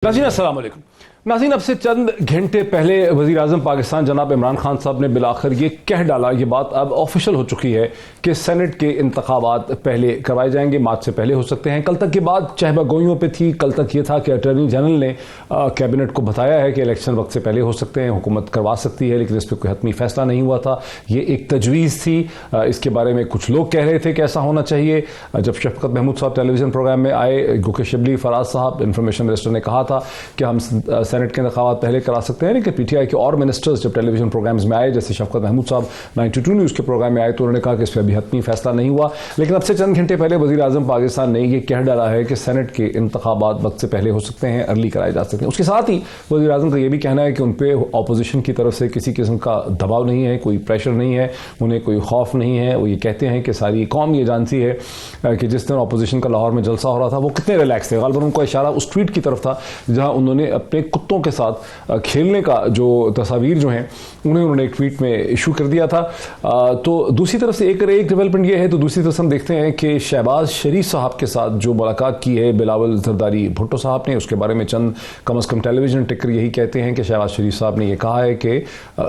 नाज़रीन अस्सलाम वालेकुम। नाज़रीन, अब से चंद घंटे पहले वज़ीर आज़म पाकिस्तान जनाब इमरान खान साहब ने बिलाखिर ये कह डाला, ये बात अब ऑफिशियल हो चुकी है कि सेनेट के इंतखाबात पहले करवाए जाएंगे, मार्च से पहले हो सकते हैं। कल तक की बात चहबगोइयों पे थी। कल तक ये था कि अटॉर्नी जनरल ने कैबिनेट को बताया है कि इलेक्शन वक्त से पहले हो सकते हैं, हुकूमत करवा सकती है, लेकिन इस पर कोई हतमी फैसला नहीं हुआ था। ये एक तजवीज़ थी। इसके बारे में कुछ लोग कह रहे थे कि ऐसा होना चाहिए। जब शफकत महमूद साहब टेलीविजन प्रोग्राम में आए, गुके शिबली फराज साहब इंफॉर्मेशन मिनिस्टर ने कहा था कि हम सेनेट के इंतखाबात पहले करा सकते हैं, लेकिन पीटीआई के और मिनिस्टर्स जब टेलीविजन प्रोग्राम्स में आए, जैसे शफकत महमूद साहब 92 न्यूज़ के प्रोग्राम में आए, तो उन्होंने कहा कि इस पर अभी हतमी फैसला नहीं हुआ। लेकिन अब से चंद घंटे पहले वज़ीर आज़म पाकिस्तान ने यह कह डाला है कि सेनेट के इंतखाबात वक्त से पहले हो सकते हैं, अर्ली कराए जा सकते हैं। उसके साथ ही वज़ीर आज़म का यह भी कहना है कि उन पर अपोजिशन की तरफ से किसी किस्म का दबाव नहीं है, कोई प्रेशर नहीं है, उन्हें कोई खौफ नहीं है। वो ये कहते हैं कि सारी कौम ये जानती है कि जिस दिन अपोजिशन का लाहौर में जलसा हो रहा था वो कितने रिलैक्स थे। गालिबन उनका इशारा उस ट्वीट की तरफ था जहां उन्होंने अपने कुत्तों के साथ खेलने का जो तस्वीर जो हैं उन्होंने एक ट्वीट में इशू कर दिया था। तो दूसरी तरफ से एक डेवलपमेंट ये है, तो दूसरी तरफ हम देखते हैं कि शहबाज शरीफ साहब के साथ जो मुलाकात की है बिलावल जरदारी भुट्टो साहब ने, उसके बारे में चंद कम अज़ कम टेलीविजन टिकर यही कहते हैं कि शहबाज शरीफ साहब ने यह कहा है कि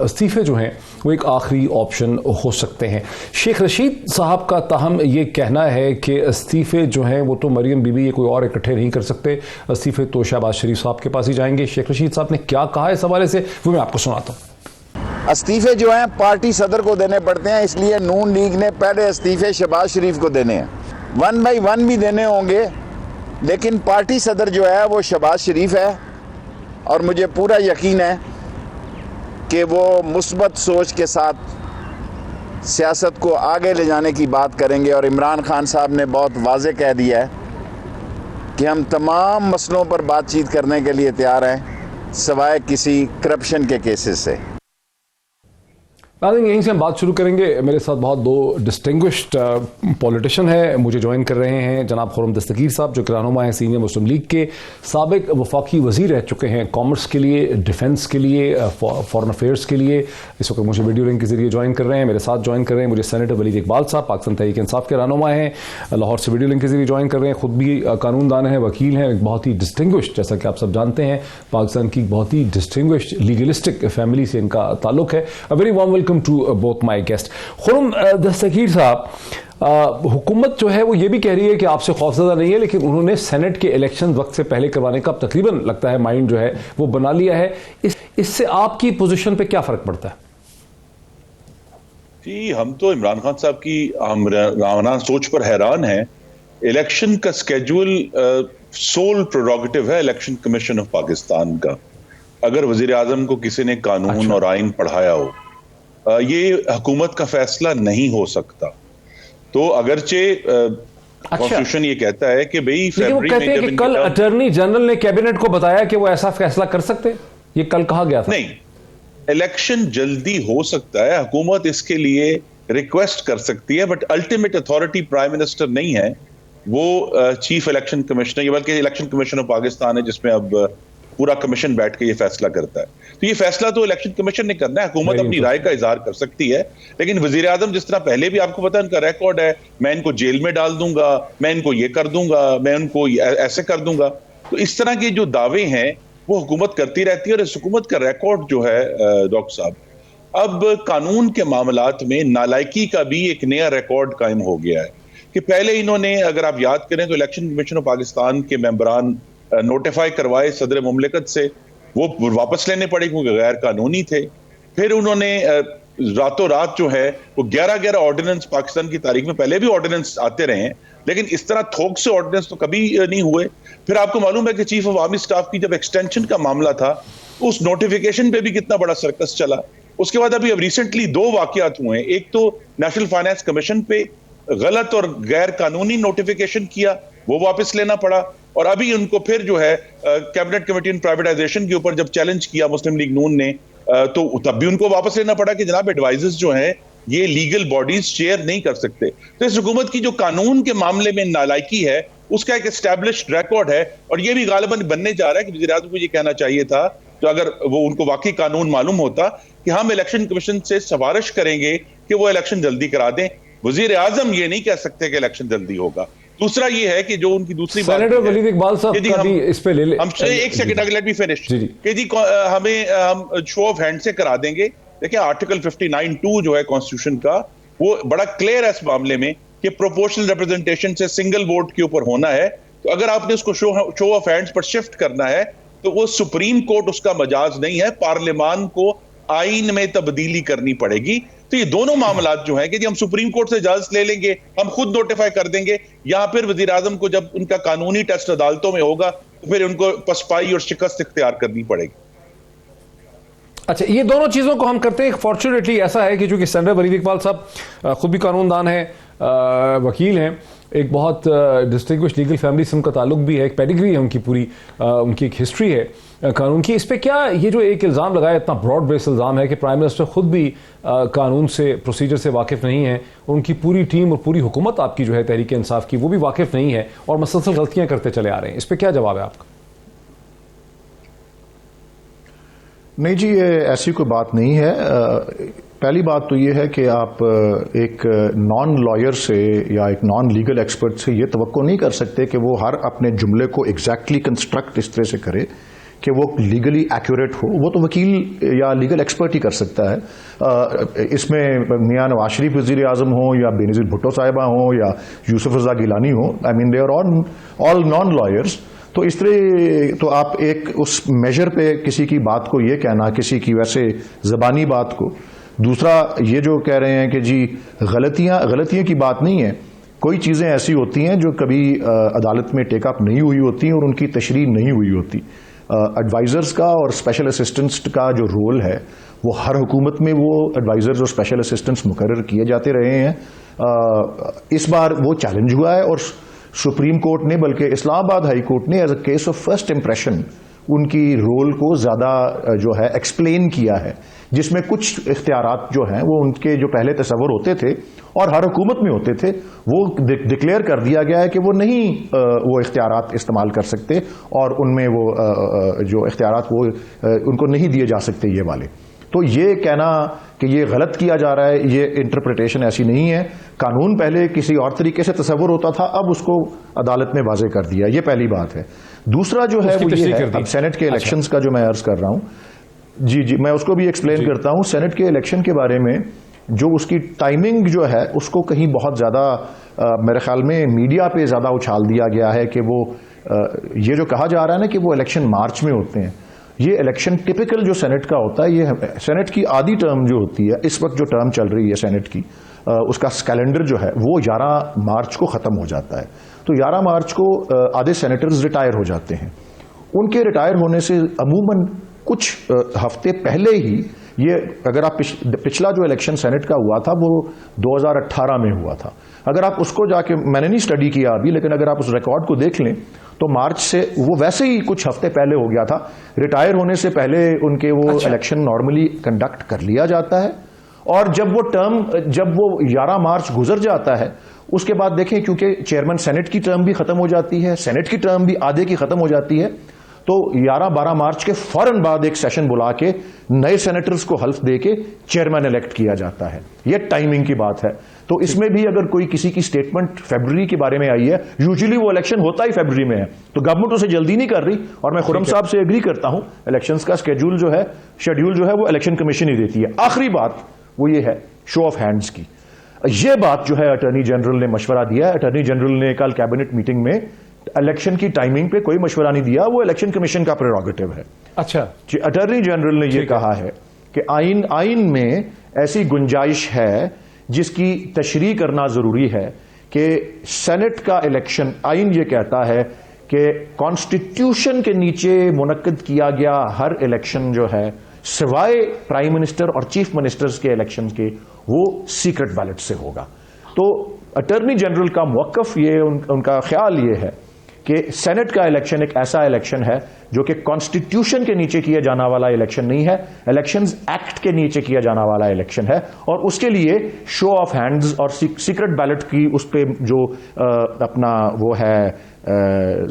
इस्तीफे जो हैं वो एक आखिरी ऑप्शन हो सकते हैं। शेख रशीद साहब का ताहम ये कहना है कि इस्तीफे जो हैं वो तो मरियम बीबी ये कोई और इकट्ठे नहीं कर सकते, इस्तीफे तो शहबाज शरीफ साहब के पास ही जाएंगे। शेख रशीद साहब ने क्या कहा इस हवाले से वो मैं आपको सुनाता हूँ। इस्तीफे जो हैं पार्टी सदर को देने पड़ते हैं, इसलिए नून लीग ने पहले इस्तीफे शहबाज शरीफ को देने हैं। 1 बाई 1 भी देने होंगे, लेकिन पार्टी सदर जो है वो शहबाज शरीफ है और मुझे पूरा यकीन है कि वो मुस्बत सोच के साथ सियासत को आगे ले जाने की बात करेंगे। और इमरान खान साहब ने बहुत वाज़े कह दिया है कि हम तमाम मसलों पर बातचीत करने के लिए तैयार हैं, सिवाय किसी करप्शन के केसेस से। यहीं से हम बात शुरू करेंगे। मेरे साथ बहुत दो डिस्टिंग्विश्ड पॉलिटिशियन हैं, मुझे ज्वाइन कर रहे हैं जनाब खुर्रम दस्तगीर साहब जो रहनुमा हैं सीनियर मुस्लिम लीग के, साबिक वफाकी वजीर रह चुके हैं कॉमर्स के लिए, डिफेंस के लिए, फॉरेन अफेयर्स के लिए। इस वक्त मुझे वीडियो लिंक के जरिए ज्वाइन कर रहे हैं। मेरे साथ ज्वाइन कर रहे हैं मुझे सेनेटर वलीद इकबाल साहब, पाकिस्तान तहरीक इंसाफ के रहनुमा हैं, लाहौर से वीडियो लिंक के जरिए ज्वाइन कर रहे हैं। खुद भी कानूनदान हैं, वकील हैं, बहुत ही डिस्टिंग्विश्ड, जैसा कि आप सब जानते हैं पाकिस्तान की बहुत ही डिस्टिंग्विश्ड लीगलिस्टिक फैमिली से इनका ताल्लुक है। A very warm welcome to both my guest. Khurram Dastgir साहब, हुकूमत जो है वो ये भी कह रही है कि आपसे खौफजदा नहीं है, लेकिन उन्होंने सेनेट के इलेक्शन वक्त से पहले करवाने का तकरीबन लगता है माइंड जो है वो बना लिया है। इससे आपकी पोजीशन पे क्या फर्क पड़ता है? जी, हम तो इमरान खान साहब की हमराना सोच पर हैरान हैं। इलेक्शन का स्केड्यूल सोल प्रोरोगेटिव है इलेक्शन कमीशन ऑफ पाकिस्तान का। अगर वजीर आजम को किसी ने कानून और आइन पढ़ाया हो, ये हुकूमत का फैसला नहीं हो सकता। तो अगरचे कॉन्स्टिट्यूशन ये कहता है कि भाई फरवरी में जब कल अटॉर्नी जनरल ने कैबिनेट को बताया कि वो ऐसा फैसला कर सकते, ये कल कहा गया था। नहीं, इलेक्शन जल्दी हो सकता है, हुकूमत इसके लिए रिक्वेस्ट कर सकती है, but ultimate authority prime minister नहीं है, वो चीफ इलेक्शन कमिश्नर, बल्कि इलेक्शन कमीशन ऑफ पाकिस्तान है जिसमें अब पूरा कमीशन बैठ के ये फैसला करता है। तो ये फैसला तो इलेक्शन कमीशन ने करना है, हुकूमत अपनी राय का इजहार कर सकती है। लेकिन वजीर आजम जिस तरह पहले भी आपको पता है उनका रिकॉर्ड है, मैं इनको जेल में डाल दूंगा, मैं इनको ये कर दूंगा, मैं उनको ऐसे कर दूंगा। तो इस तरह के जो दावे हैं वो हुकूमत करती रहती है। और इस हुकूमत का रिकॉर्ड जो है डॉक्टर साहब, अब कानून के मामलात में नालायकी का भी एक नया रिकॉर्ड कायम हो गया है कि पहले इन्होंने, अगर आप याद करें तो इलेक्शन कमीशन ऑफ पाकिस्तान के मेंबरान नोटिफाई करवाए सदर मुमलिकत से, वो वापस लेने पड़े क्योंकि गैर कानूनी थे। फिर उन्होंने रातों रात जो है वो 11 ऑर्डिनेंस, पाकिस्तान की तारीख में पहले भी ऑर्डिनेंस आते रहे हैं लेकिन इस तरह थोक से ऑर्डिनेंस तो कभी नहीं हुए। फिर आपको मालूम है कि चीफ ऑफ आर्मी स्टाफ की जब एक्सटेंशन का मामला था, उस नोटिफिकेशन पे भी कितना बड़ा सर्कस चला। उसके बाद अब रिसेंटली 2 वाकयात हुए हैं। एक तो नेशनल फाइनेंस कमीशन पे गलत और गैर कानूनी नोटिफिकेशन किया, वो वापस लेना पड़ा। और अभी उनको फिर जो है कैबिनेट कमेटी ऑन प्राइवेटाइजेशन के ऊपर जब चैलेंज किया मुस्लिम लीग नून ने, तो तब भी उनको वापस लेना पड़ा कि जनाब एडवाइजर्स जो हैं ये लीगल बॉडीज चेयर नहीं कर सकते। तो इस हुकूमत की जो कानून के मामले में नालायकी है उसका एक एस्टैब्लिश्ड रिकॉर्ड है। और ये भी गालिबन बनने जा रहा है कि वज़ीर आज़म को ये कहना चाहिए था, तो अगर वो उनको वाकई कानून मालूम होता, कि हम इलेक्शन कमीशन से सिफारिश करेंगे कि वो इलेक्शन जल्दी करा दें। वजीर आजम ये नहीं कह सकते कि इलेक्शन जल्दी होगा। दूसरा ये है कि जो उनकी दूसरी बात सेनेटर वलीद इकबाल साहब का भी इस पे ले हम एक सेकंड, लेट मी फिनिश कि जी हम शो ऑफ हैंड से करा देंगे। देखिए आर्टिकल 59(2) जो है कॉन्स्टिट्यूशन का, वो बड़ा क्लियर है इस मामले में कि प्रोपोर्शनल रिप्रेजेंटेशन से सिंगल वोट के ऊपर होना है। तो अगर आपने उसको शो ऑफ हैंड्स पर शिफ्ट करना है तो वो सुप्रीम कोर्ट उसका मजाज नहीं है, पार्लियामान को आईन में तब्दीली करनी पड़ेगी। तो ये दोनों मामलात जो हैं कि जी हम सुप्रीम कोर्ट से इजाजत ले लेंगे, हम खुद नोटिफाई कर देंगे, या फिर वजीर आजम को जब उनका कानूनी टेस्ट अदालतों में होगा तो फिर उनको पसपाई और शिकस्त इख्तियार करनी पड़ेगी। अच्छा, ये दोनों चीजों को हम करते हैं। फॉर्चुनेटली ऐसा है कि चूंकि सेनेटर वलीद इकबाल साहब खुद भी कानूनदान है, वकील हैं, एक बहुत डिस्टिंग्विश्ड लीगल फैमिली से उनका ताल्लुक भी है, एक पेडिग्री है उनकी पूरी, उनकी एक हिस्ट्री है कानून की। इस पे क्या ये जो एक इल्ज़ाम लगाया, इतना ब्रॉड बेस इल्ज़ाम है कि प्राइम मिनिस्टर खुद भी कानून से, प्रोसीजर से वाकिफ़ नहीं है, उनकी पूरी टीम और पूरी हुकूमत आपकी जो है तहरीक इंसाफ की, वो भी वाकिफ़ नहीं है और मसलसल गलतियां करते चले आ रहे हैं। इस पर क्या जवाब है आपका? नहीं जी, ये ऐसी कोई बात नहीं है। पहली बात तो ये है कि आप एक नॉन लॉयर से या एक नॉन लीगल एक्सपर्ट से ये तवक्को नहीं कर सकते कि वो हर अपने जुमले को एग्जैक्टली कंस्ट्रक्ट इस तरह से करे कि वो लीगली एक्यूरेट हो। वो तो वकील या लीगल एक्सपर्ट ही कर सकता है। इसमें मियां नवाज शरीफ वजीर आजम हो या बेनजीर भुट्टो साहिबा हो या यूसुफ रजा गिलानी हो, I mean they are all non lawyers. तो इस तरह तो आप एक उस मेजर पे किसी की बात को ये कहना, किसी की वैसे जबानी बात को। दूसरा ये जो कह रहे हैं कि जी गलतियां की बात नहीं है, कोई चीज़ें ऐसी होती हैं जो कभी अदालत में टेकअप नहीं हुई होती और उनकी तशरीह नहीं हुई होती। एडवाइज़र्स का और स्पेशल असिस्टेंट्स का जो रोल है वो हर हुकूमत में वो एडवाइज़र्स और स्पेशल असिस्टेंट्स मुकर्रर किए जाते रहे हैं। इस बार वो चैलेंज हुआ है और सुप्रीम कोर्ट ने, बल्कि इस्लामाबाद हाई कोर्ट ने as a case of first impression उनकी रोल को ज़्यादा जो है एक्सप्लेन किया है, जिसमें कुछ इख्तियारात जो हैं वो उनके जो पहले तस्वर होते थे और हर हुकूमत में होते थे, वो डिक्लेयर कर दिया गया है कि वो नहीं वो इख्तियारात इस्तेमाल कर सकते और उनमें वो जो इख्तियारात वो उनको नहीं दिए जा सकते ये वाले। तो ये कहना कि ये गलत किया जा रहा है, ये इंटरप्रिटेशन ऐसी नहीं है। कानून पहले किसी और तरीके से तस्वर होता था, अब उसको अदालत ने वाज़े कर दिया, ये पहली बात है। दूसरा जो है वो ये है, अब सेनेट के इलेक्शंस का जो मैं अर्ज कर रहा हूं, जी मैं उसको भी एक्सप्लेन करता हूं। सेनेट के इलेक्शन के बारे में जो उसकी टाइमिंग जो है उसको कहीं बहुत ज़्यादा मेरे ख्याल में मीडिया पे ज़्यादा उछाल दिया गया है कि वो ये जो कहा जा रहा है ना कि वो इलेक्शन मार्च में होते हैं, ये इलेक्शन टिपिकल जो सेनेट का होता है, ये सेनेट की आधी टर्म जो होती है, इस वक्त जो टर्म चल रही है सेनेट की, उसका कैलेंडर जो है वो 11 मार्च को ख़त्म हो जाता है। तो 11 मार्च को आधे सेनेटर्स रिटायर हो जाते हैं। उनके रिटायर होने से अमूमन कुछ हफ्ते पहले ही, ये अगर आप पिछला जो इलेक्शन सेनेट का हुआ था वो 2018 में हुआ था, अगर आप उसको जाके, मैंने नहीं स्टडी किया अभी, लेकिन अगर आप उस रिकॉर्ड को देख लें तो मार्च से वो वैसे ही कुछ हफ्ते पहले हो गया था। रिटायर होने से पहले उनके वो इलेक्शन नॉर्मली कंडक्ट कर लिया जाता है और जब वो 11 मार्च गुजर जाता है उसके बाद देखें, क्योंकि चेयरमैन सेनेट की टर्म भी खत्म हो जाती है, सेनेट की टर्म भी आधे की खत्म हो जाती है, तो 11-12 मार्च के फौरन बाद एक सेशन बुला के नए सेनेटर्स को हल्फ देके चेयरमैन इलेक्ट किया जाता है। यह टाइमिंग की बात है। तो इसमें भी अगर कोई किसी की स्टेटमेंट फरवरी के बारे में आई है, यूजुअली वो इलेक्शन होता ही फरवरी में है, तो गवर्नमेंट उसे जल्दी नहीं कर रही। और मैं खुर्रम साहब से एग्री करता हूं, इलेक्शंस का शेड्यूल जो है वो इलेक्शन कमीशन ही देती है। आखिरी बात वो ये है शो ऑफ हैंड्स की। ये बात जो है अटॉर्नी जनरल ने मशवरा दिया है। अटॉर्नी जनरल ने कल कैबिनेट मीटिंग में इलेक्शन की टाइमिंग पे कोई मशवरा नहीं दिया, वो इलेक्शन कमीशन का प्रेरोगेटिव है। अच्छा, अटॉर्नी जनरल ने ये कहा है कि आइन में ऐसी गुंजाइश है जिसकी तशरीह करना जरूरी है कि सेनेट का इलेक्शन, आइन ये कहता है कि कॉन्स्टिट्यूशन के नीचे मुनक्किद किया गया हर इलेक्शन जो है, सिवाय प्राइम मिनिस्टर और चीफ मिनिस्टर्स के इलेक्शन के, वो सीक्रेट बैलेट से होगा। तो अटॉर्नी जनरल का मौक़िफ़ ये, उनका ख्याल ये है कि सेनेट का इलेक्शन एक ऐसा इलेक्शन है जो कि कॉन्स्टिट्यूशन के नीचे किया जाने वाला इलेक्शन नहीं है, इलेक्शंस एक्ट के नीचे किया जाने वाला इलेक्शन है, और उसके लिए शो ऑफ हैंड्स और सीक्रेट बैलेट की उस पे जो अपना वो है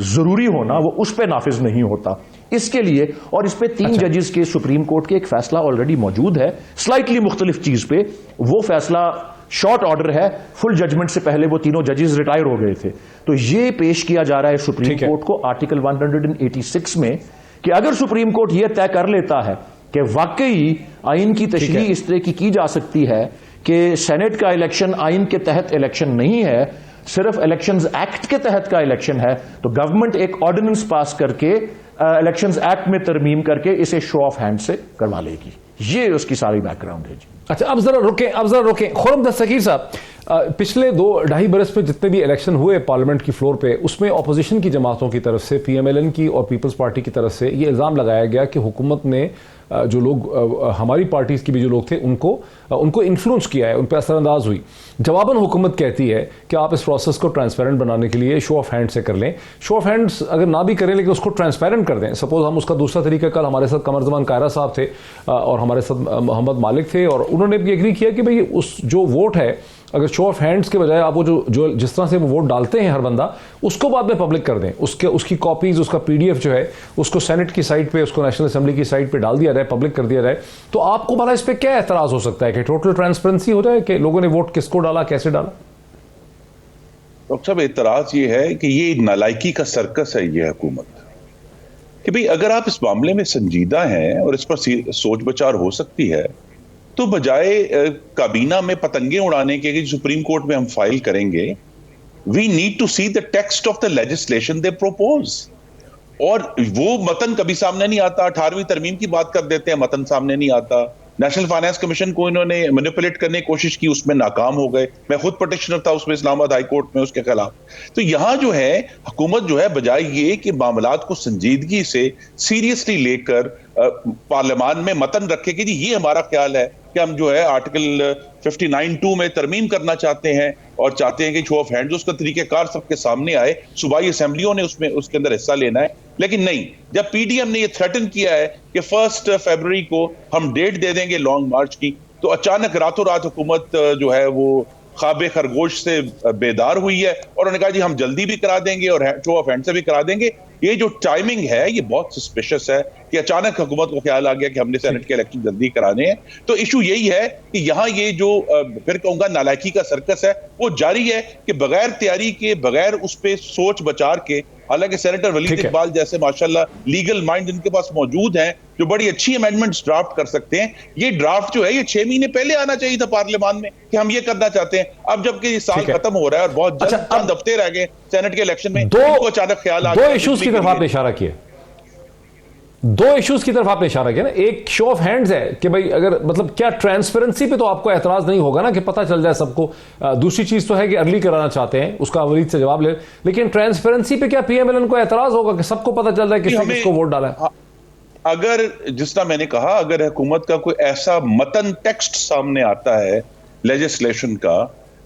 जरूरी होना, वो उस पे नाफिज नहीं होता। इसके लिए, और इस पे 3 जजेस के सुप्रीम कोर्ट के एक फैसला ऑलरेडी मौजूद है, स्लाइटली मुख्तलिफ चीज पे। वो फैसला शॉर्ट ऑर्डर है, फुल जजमेंट से पहले वो तीनों जजेस रिटायर हो गए थे। तो ये पेश किया जा रहा है सुप्रीम ठीक है। कोर्ट को आर्टिकल 186 में कि अगर सुप्रीम कोर्ट ये तय कर लेता है कि वाकई आइन की तशरीह इस तरह की जा सकती है कि सेनेट का इलेक्शन आइन के तहत इलेक्शन नहीं है, सिर्फ इलेक्शंस एक्ट के तहत का इलेक्शन है, तो गवर्नमेंट एक ऑर्डिनेंस पास करके इलेक्शंस एक्ट में तरमीम करके इसे शो ऑफ हैंड से करवा लेगी। ये उसकी सारी बैकग्राउंड है जी। अच्छा, अब जरा रोकें खुर्रम दस्तगीर साहब, पिछले 2-2.5 बरस में जितने भी इलेक्शन हुए पार्लियामेंट की फ्लोर पे, उसमें अपोजिशन की जमातों की तरफ से, पीएमएलएन की और पीपल्स पार्टी की तरफ से ये इल्ज़ाम लगाया गया कि हुकूमत ने जो लोग हमारी पार्टीज के भी जो लोग थे उनको इन्फ्लुएंस किया है, उन पर असरअंदाज हुई। जवाबन हुकूमत कहती है कि आप इस प्रोसेस को ट्रांसपेरेंट बनाने के लिए शो ऑफ हैंड से कर लें। शो ऑफ हैंड्स अगर ना भी करें लेकिन उसको ट्रांसपेरेंट कर दें। सपोज हम उसका दूसरा तरीका, कल हमारे साथ कमर जमान कायरा साहब थे और हमारे साथ मोहम्मद मालिक थे, और उन्होंने भी एग्री किया कि भाई उस जो वोट है, अगर शो ऑफ हैंड्स के बजाय आप वो जो जिस तरह से वो वोट डालते हैं हर बंदा, उसको बाद में पब्लिक कर दें, उसकी कॉपीज, उसका पीडीएफ जो है उसको सेनेट की साइट पे, उसको नेशनल असेंबली की साइट पे डाल दिया जाए, पब्लिक कर दिया जाए। तो आपको भला इस पे क्या एतराज हो सकता है कि टोटल ट्रांसपेरेंसी हो जाए कि लोगों ने वोट किसको डाला, कैसे डाला? डॉक्टर साहब, एतराज ये है कि ये नालायकी का सर्कस है ये हुकूमत, कि भाई अगर आप इस मामले में संजीदा हैं और इस पर सोच विचार हो सकती है, तो बजाय काबीना में पतंगे उड़ाने के कि सुप्रीम कोर्ट में हम फाइल करेंगे, we need to see the text of the legislation they propose. और वो मतन कभी सामने नहीं आता। 18वीं तरमीम की बात कर देते हैं, मतन सामने नहीं आता। नेशनल फाइनेंस कमीशन को इन्होंने मैनिपुलेट करने की कोशिश की, उसमें नाकाम हो गए। मैं खुद पिटिशनर था उसमें इस्लामाबाद हाई कोर्ट में उसके खिलाफ। तो यहां जो है हुकूमत जो है, बजाय ये कि मामलात को संजीदगी से सीरियसली लेकर पार्लियामान में मतन रखे कि जी ये हमारा ख्याल है कि हम जो है आर्टिकल 59(2) में तरमीम करना चाहते हैं और चाहते हैं कि शो ऑफ हैंड्स उसका तरीकेकार सबके सामने आए, सूबाई असेंबलियों ने उसके अंदर हिस्सा लेना है। लेकिन नहीं, जब पीडीएम ने ये थ्रेटन किया है कि 1 फरवरी को हम डेट दे देंगे लॉन्ग मार्च की, तो अचानक रातों रात हुकूमत जो है वो ख्वाबे खरगोश से बेदार हुई है और उन्होंने कहा जी हम जल्दी भी करा देंगे और शो ऑफ हैंड से भी करा देंगे। ये जो टाइमिंग है ये बहुत सस्पिशियस है कि अचानक हुकूमत को ख्याल आ गया कि हमने सेनेट के इलेक्शन जल्दी कराने हैं। तो इशू यही है कि यहाँ ये जो फिर कहूंगा नालायकी का सर्कस है वो जारी है कि बगैर तैयारी के, बगैर उस पर सोच विचार के, हालांकि सेनेटर वलीद इकबाल जैसे माशाल्लाह लीगल माइंड इनके पास मौजूद हैं जो बड़ी अच्छी अमेंडमेंट्स ड्राफ्ट कर सकते हैं। ये ड्राफ्ट जो है ये 6 महीने पहले आना चाहिए था पार्लियामान में कि हम ये करना चाहते हैं। अब जबकि ये साल खत्म हो रहा है और बहुत जल्द चंद हफ्ते रह गए सेनेट के इलेक्शन में, इनको अचानक ख्याल आ गया। 2 इश्यूज की तरफ आपने इशारा किया, 2 इश्यूज की तरफ आपने इशारा किया ना। एक शो ऑफ हैंड्स है कि भाई अगर मतलब क्या ट्रांसपेरेंसी पे तो आपको एतराज नहीं होगा ना कि पता चल जाए सबको। दूसरी चीज तो है कि अर्ली कराना चाहते हैं, उसका वलीद से जवाब ले, लेकिन ट्रांसपेरेंसी पे क्या पीएमएलएन को एतराज होगा कि सबको पता चल जाए किसने किसको वोट डाला है? अगर जिस तरह मैंने कहा, अगर हुकूमत का कोई ऐसा मतन टेक्स्ट सामने आता है लेजिस्लेशन का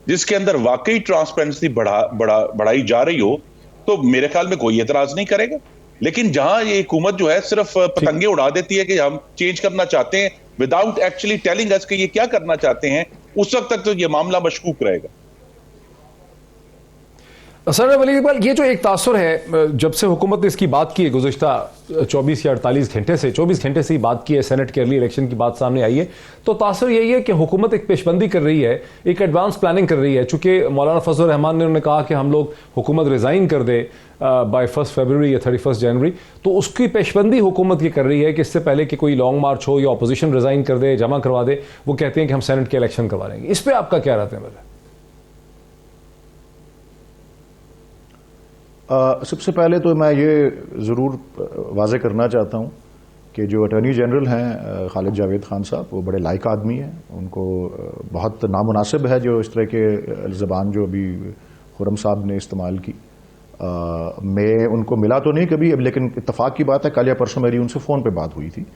जिसके अंदर वाकई ट्रांसपेरेंसी बढ़ाई जा रही हो, तो मेरे ख्याल में कोई एतराज नहीं करेगा। लेकिन जहां ये हुकूमत जो है सिर्फ पतंगे उड़ा देती है कि हम चेंज करना चाहते हैं विदाउट एक्चुअली टेलिंग अस कि ये क्या करना चाहते हैं, उस वक्त तक तो ये मामला मशकूक रहेगा। सर वलीद इकबाल, ये जो एक तासुर है जब से हुकूमत ने इसकी बात की है गुज़िश्ता 24 या 48 घंटे से, 24 घंटे से ही बात की है, सेनेट के अर्ली इलेक्शन की बात सामने आई है, तो तासुर यही है कि हुकूमत एक पेशबंदी कर रही है, एक एडवांस प्लानिंग कर रही है। चूंकि मौलाना फजल रहमान ने उन्होंने कहा कि हम लोग हुकूमत रिजाइन कर दे बाय 1 फरवरी या 31 जनवरी, तो उसकी पेशबंदी हुकूमत ये कर रही है कि इससे पहले कि कोई लॉन्ग मार्च हो या अपोजिशन रिजाइन कर दे, जमा करवा दे, वो कहते हैं कि हम सेनेट के इलेक्शन करवा लेंगे। इस पर आपका क्या रहता है? सबसे पहले तो मैं ये ज़रूर वाज़े करना चाहता हूँ कि जो अटॉर्नी जनरल हैं खालिद जावेद खान साहब, वो बड़े लायक आदमी हैं। उनको बहुत नामुनासिब है जो इस तरह के ज़बान जो अभी खुर्रम साहब ने इस्तेमाल की। मैं उनको मिला तो नहीं कभी, अब लेकिन इत्तफाक की बात है कल या परसों मेरी उनसे फ़ोन पे बात हुई थी।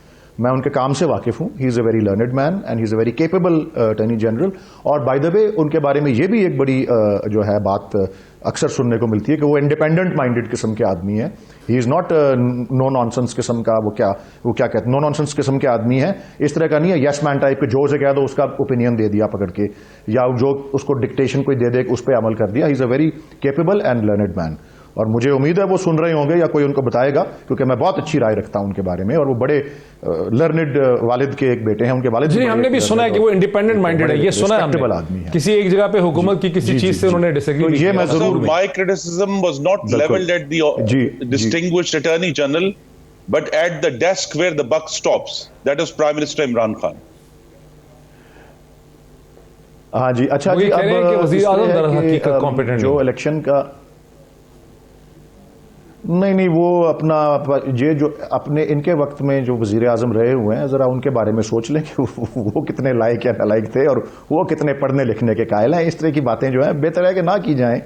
मैं उनके काम से वाकिफ़ हूँ। He is a very learned man and he is a very capable attorney general. और बाय द वे उनके बारे में ये भी एक बड़ी जो है बात अक्सर सुनने को मिलती है कि वो इंडिपेंडेंट माइंडेड किस्म के आदमी है। He is not know nonsense किस्म का, वो क्या कहते हैं, नो नॉनसेंस किस्म के आदमी है। इस तरह का नहीं है यस मैन टाइप के, जो से कह दो उसका ओपिनियन दे दिया पकड़ के, या जो उसको डिक्टेशन कोई दे दे उस पर अमल कर दिया। He is a very capable and learned man. और मुझे उम्मीद है वो सुन रहे होंगे या कोई उनको बताएगा, क्योंकि मैं बहुत अच्छी राय रखता हूं उनके बारे में, और वो बड़े लर्निड वालिद के एक बेटे हैं, उनके वालिद जी हमने भी सुना है कि वो इंडिपेंडेंट माइंडेड है, ये सुना है हमने। आदमी है, किसी एक जगह पे हुकूमत की किसी चीज से उन्होंने डिसएग्री तो ये मैं जरूर my criticism was not leveled at the distinguished attorney general, but at the desk where the buck stops. That is Prime Minister Imran Khan. हाँ जी, अच्छा वो जी, ये कह रहे हैं कि अब वज़ीर आज़म दरअसल इसलिए हकीकत कि, competent जो नहीं। इलेक्शन का नहीं वो अपना ये जो अपने इनके वक्त में जो वजीर आजम रहे हुए हैं, जरा उनके बारे में सोच लें कि वो कितने लायक या नालायक थे और वो कितने पढ़ने लिखने के कायल हैं। इस तरह की बातें जो है बेहतर है कि ना की जाएं।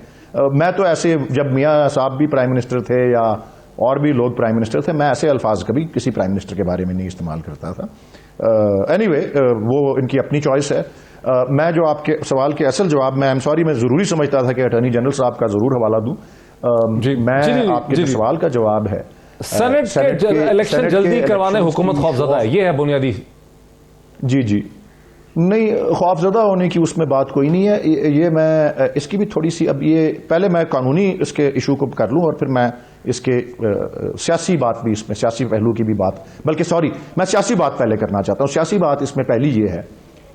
मैं तो ऐसे, जब मियाँ साहब भी प्राइम मिनिस्टर थे या और भी लोग प्राइम मिनिस्टर थे, मैं ऐसे अल्फाज कभी किसी प्राइम मिनिस्टर के बारे में नहीं इस्तेमाल करता था। एनीवे, वो इनकी अपनी चॉइस है। मैं जो आपके सवाल के असल जवाब में, आई एम सॉरी, मैं जरूरी समझता था कि अटॉर्नी जनरल साहब का जरूर हवाला दूं। मैं आपके जो सवाल का जवाब है, सेनेट के इलेक्शन जल्दी करवाने हुकूमत खौफजदा है, ये है बुनियादी। जी नहीं, खौफजदा होने की उसमें बात कोई नहीं है। ये मैं इसकी भी थोड़ी सी, अब ये पहले मैं कानूनी इसके इशू को कर लूं और फिर मैं इसके सियासी बात भी, इसमें सियासी पहलू की भी बात, बल्कि सॉरी, मैं सियासी बात पहले करना चाहता हूं। सियासी बात इसमें पहली ये है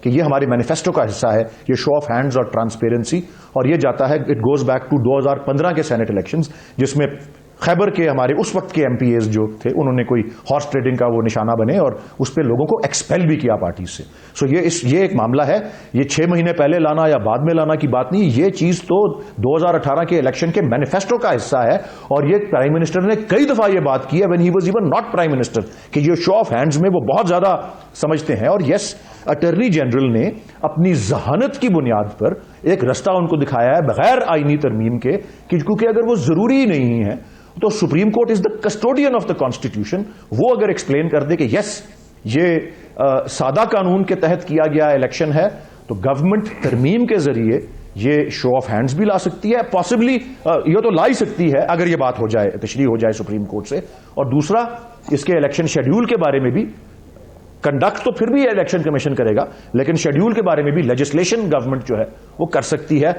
कि ये हमारे मैनिफेस्टो का हिस्सा है, ये शो ऑफ हैंड्स और ट्रांसपेरेंसी, और ये जाता है, इट गोज बैक टू 2015 के सेनेट इलेक्शंस, जिसमें खैबर के हमारे उस वक्त के एमपीएस जो थे, उन्होंने कोई हॉर्स ट्रेडिंग का वो निशाना बने और उस पर लोगों को एक्सपेल भी किया पार्टी से। सो ये एक मामला है। ये 6 महीने पहले लाना या बाद में लाना की बात नहीं, ये चीज तो 2018 के इलेक्शन के मैनिफेस्टो का हिस्सा है। और ये प्राइम मिनिस्टर ने कई दफा ये बात की है, when he was even not prime minister, कि ये शो ऑफ हैंड्स में वो बहुत ज्यादा समझते हैं। और यस, अटॉर्नी जनरल ने अपनी जहानत की बुनियाद पर एक रास्ता उनको दिखाया है बगैर आईनी तरमीम के, क्योंकि अगर वो जरूरी नहीं है तो supreme court is the custodian of the constitution. वो अगर एक्सप्लेन कर दे कि यस, ये सादा कानून के तहत किया गया इलेक्शन है, तो गवर्नमेंट तरमीम के जरिए ये शो ऑफ हैंड्स भी ला सकती है, पॉसिबली ये तो ला ही सकती है अगर ये बात हो जाए, तशरीह हो जाए सुप्रीम कोर्ट से। और दूसरा, इसके इलेक्शन शेड्यूल के बारे में भी, कंडक्ट तो फिर भी इलेक्शन कमीशन करेगा, लेकिन शेड्यूल के बारे में भी लेजिस्लेशन गवर्नमेंट जो है वो कर सकती है।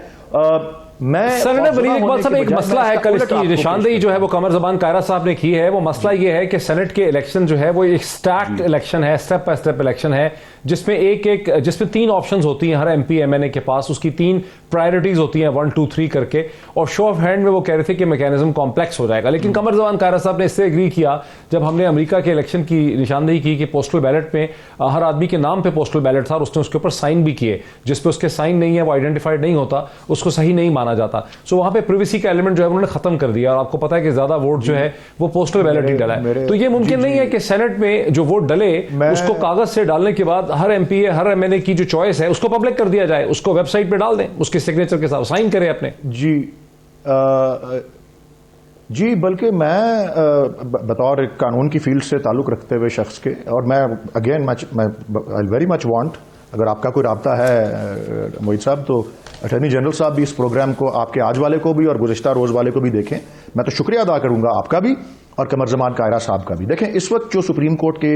मैं सेनेटर वलीद इकबाल साहब, एक मसला है, कल इसकी निशानदेही जो है वो कमर जबान कायरा साहब ने की है। वो मसला ये है कि सेनेट के इलेक्शन जो है वो एक स्टैक्ड इलेक्शन है, स्टेप बाय स्टेप इलेक्शन है, जिसमें 3 ऑप्शंस होती हैं हर एमपी एमएनए के पास, उसकी 3 प्रायोरिटीज होती हैं 1 2 3 करके। और शो ऑफ हैंड में वो कह रहे थे कि मैकेनिज्म कॉम्प्लेक्स हो जाएगा, लेकिन कमर जबान कायरा साहब ने इससे एग्री किया जब हमने अमेरिका के इलेक्शन की निशानदेही की कि पोस्टल बैलेट में हर आदमी के नाम पे पोस्टल बैलेट था और उसने उसके ऊपर साइन भी किए, जिसपे उसके साइन नहीं है वो आइडेंटिफाइड नहीं होता, उसको सही नहीं माना जाता। सो वहां पे प्रिवेसी का एलिमेंट जो है उन्होंने खत्म कर दिया, और आपको पता है कि ज्यादा वोट जो है वो पोस्टल बैलेट ही डला है। तो ये मुमकिन नहीं है कि सेनेट में जो वोट डले उसको कागज से डालने के बाद हर एमपी हर एमएनए की जो चॉइस है उसको पब्लिक कर दिया जाए, उसको वेबसाइट पे डाल दें, उसके सिग्नेचर के साथ साइन करें अपने। जी बल्कि मैं बतौर कानून की फील्ड से ताल्लुक रखते हुए शख्स के, और मैं अगेन मैं आई वेरी मच वांट, अगर आपका कोई राब्ता है मोहित साहब, तो अटॉर्नी जनरल साहब भी इस प्रोग्राम को, आपके आज वाले को भी और गुज़िश्ता रोज़ वाले को भी देखें। मैं तो शुक्रिया अदा करूंगा आपका भी और कमर जमान कायरा साहब का भी। देखें, इस वक्त जो सुप्रीम कोर्ट के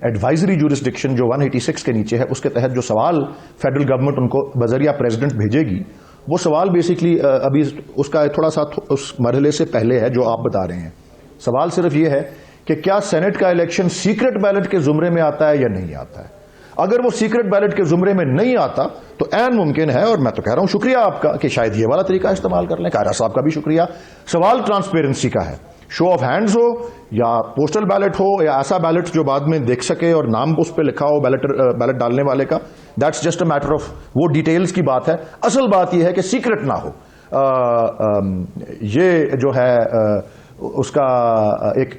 एडवाइजरी जुरिस्डिक्शन जो 186 के नीचे है, उसके तहत जो सवाल फेडरल गवर्नमेंट उनको बजरिया प्रेसिडेंट भेजेगी, वो सवाल बेसिकली अभी उसका थोड़ा सा उस मरहले से पहले है जो आप बता रहे हैं। सवाल सिर्फ ये है कि क्या सेनेट का इलेक्शन सीक्रेट बैलेट के जुमरे में आता है या नहीं आता है। अगर वो सीक्रेट बैलेट के जुमरे में नहीं आता तो ऐन मुमकिन है, और मैं तो कह रहा हूं शुक्रिया आपका कि शायद ये वाला तरीका इस्तेमाल कर लें। कायरा साहब का भी शुक्रिया। सवाल ट्रांसपेरेंसी का है, शो ऑफ हैंड्स हो या पोस्टल बैलेट हो या ऐसा बैलेट जो बाद में देख सके और नाम उस पर लिखा हो बैलेट डालने वाले का, that's just a matter of, वो डिटेल्स की बात है। असल बात यह है कि सीक्रेट ना हो। ये जो है उसका एक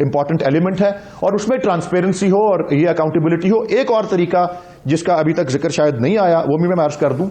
इंपॉर्टेंट एलिमेंट है, और उसमें ट्रांसपेरेंसी हो और ये अकाउंटेबिलिटी हो। एक और तरीका जिसका अभी तक जिक्र शायद नहीं आया, वो भी मैं अर्ज कर दूं,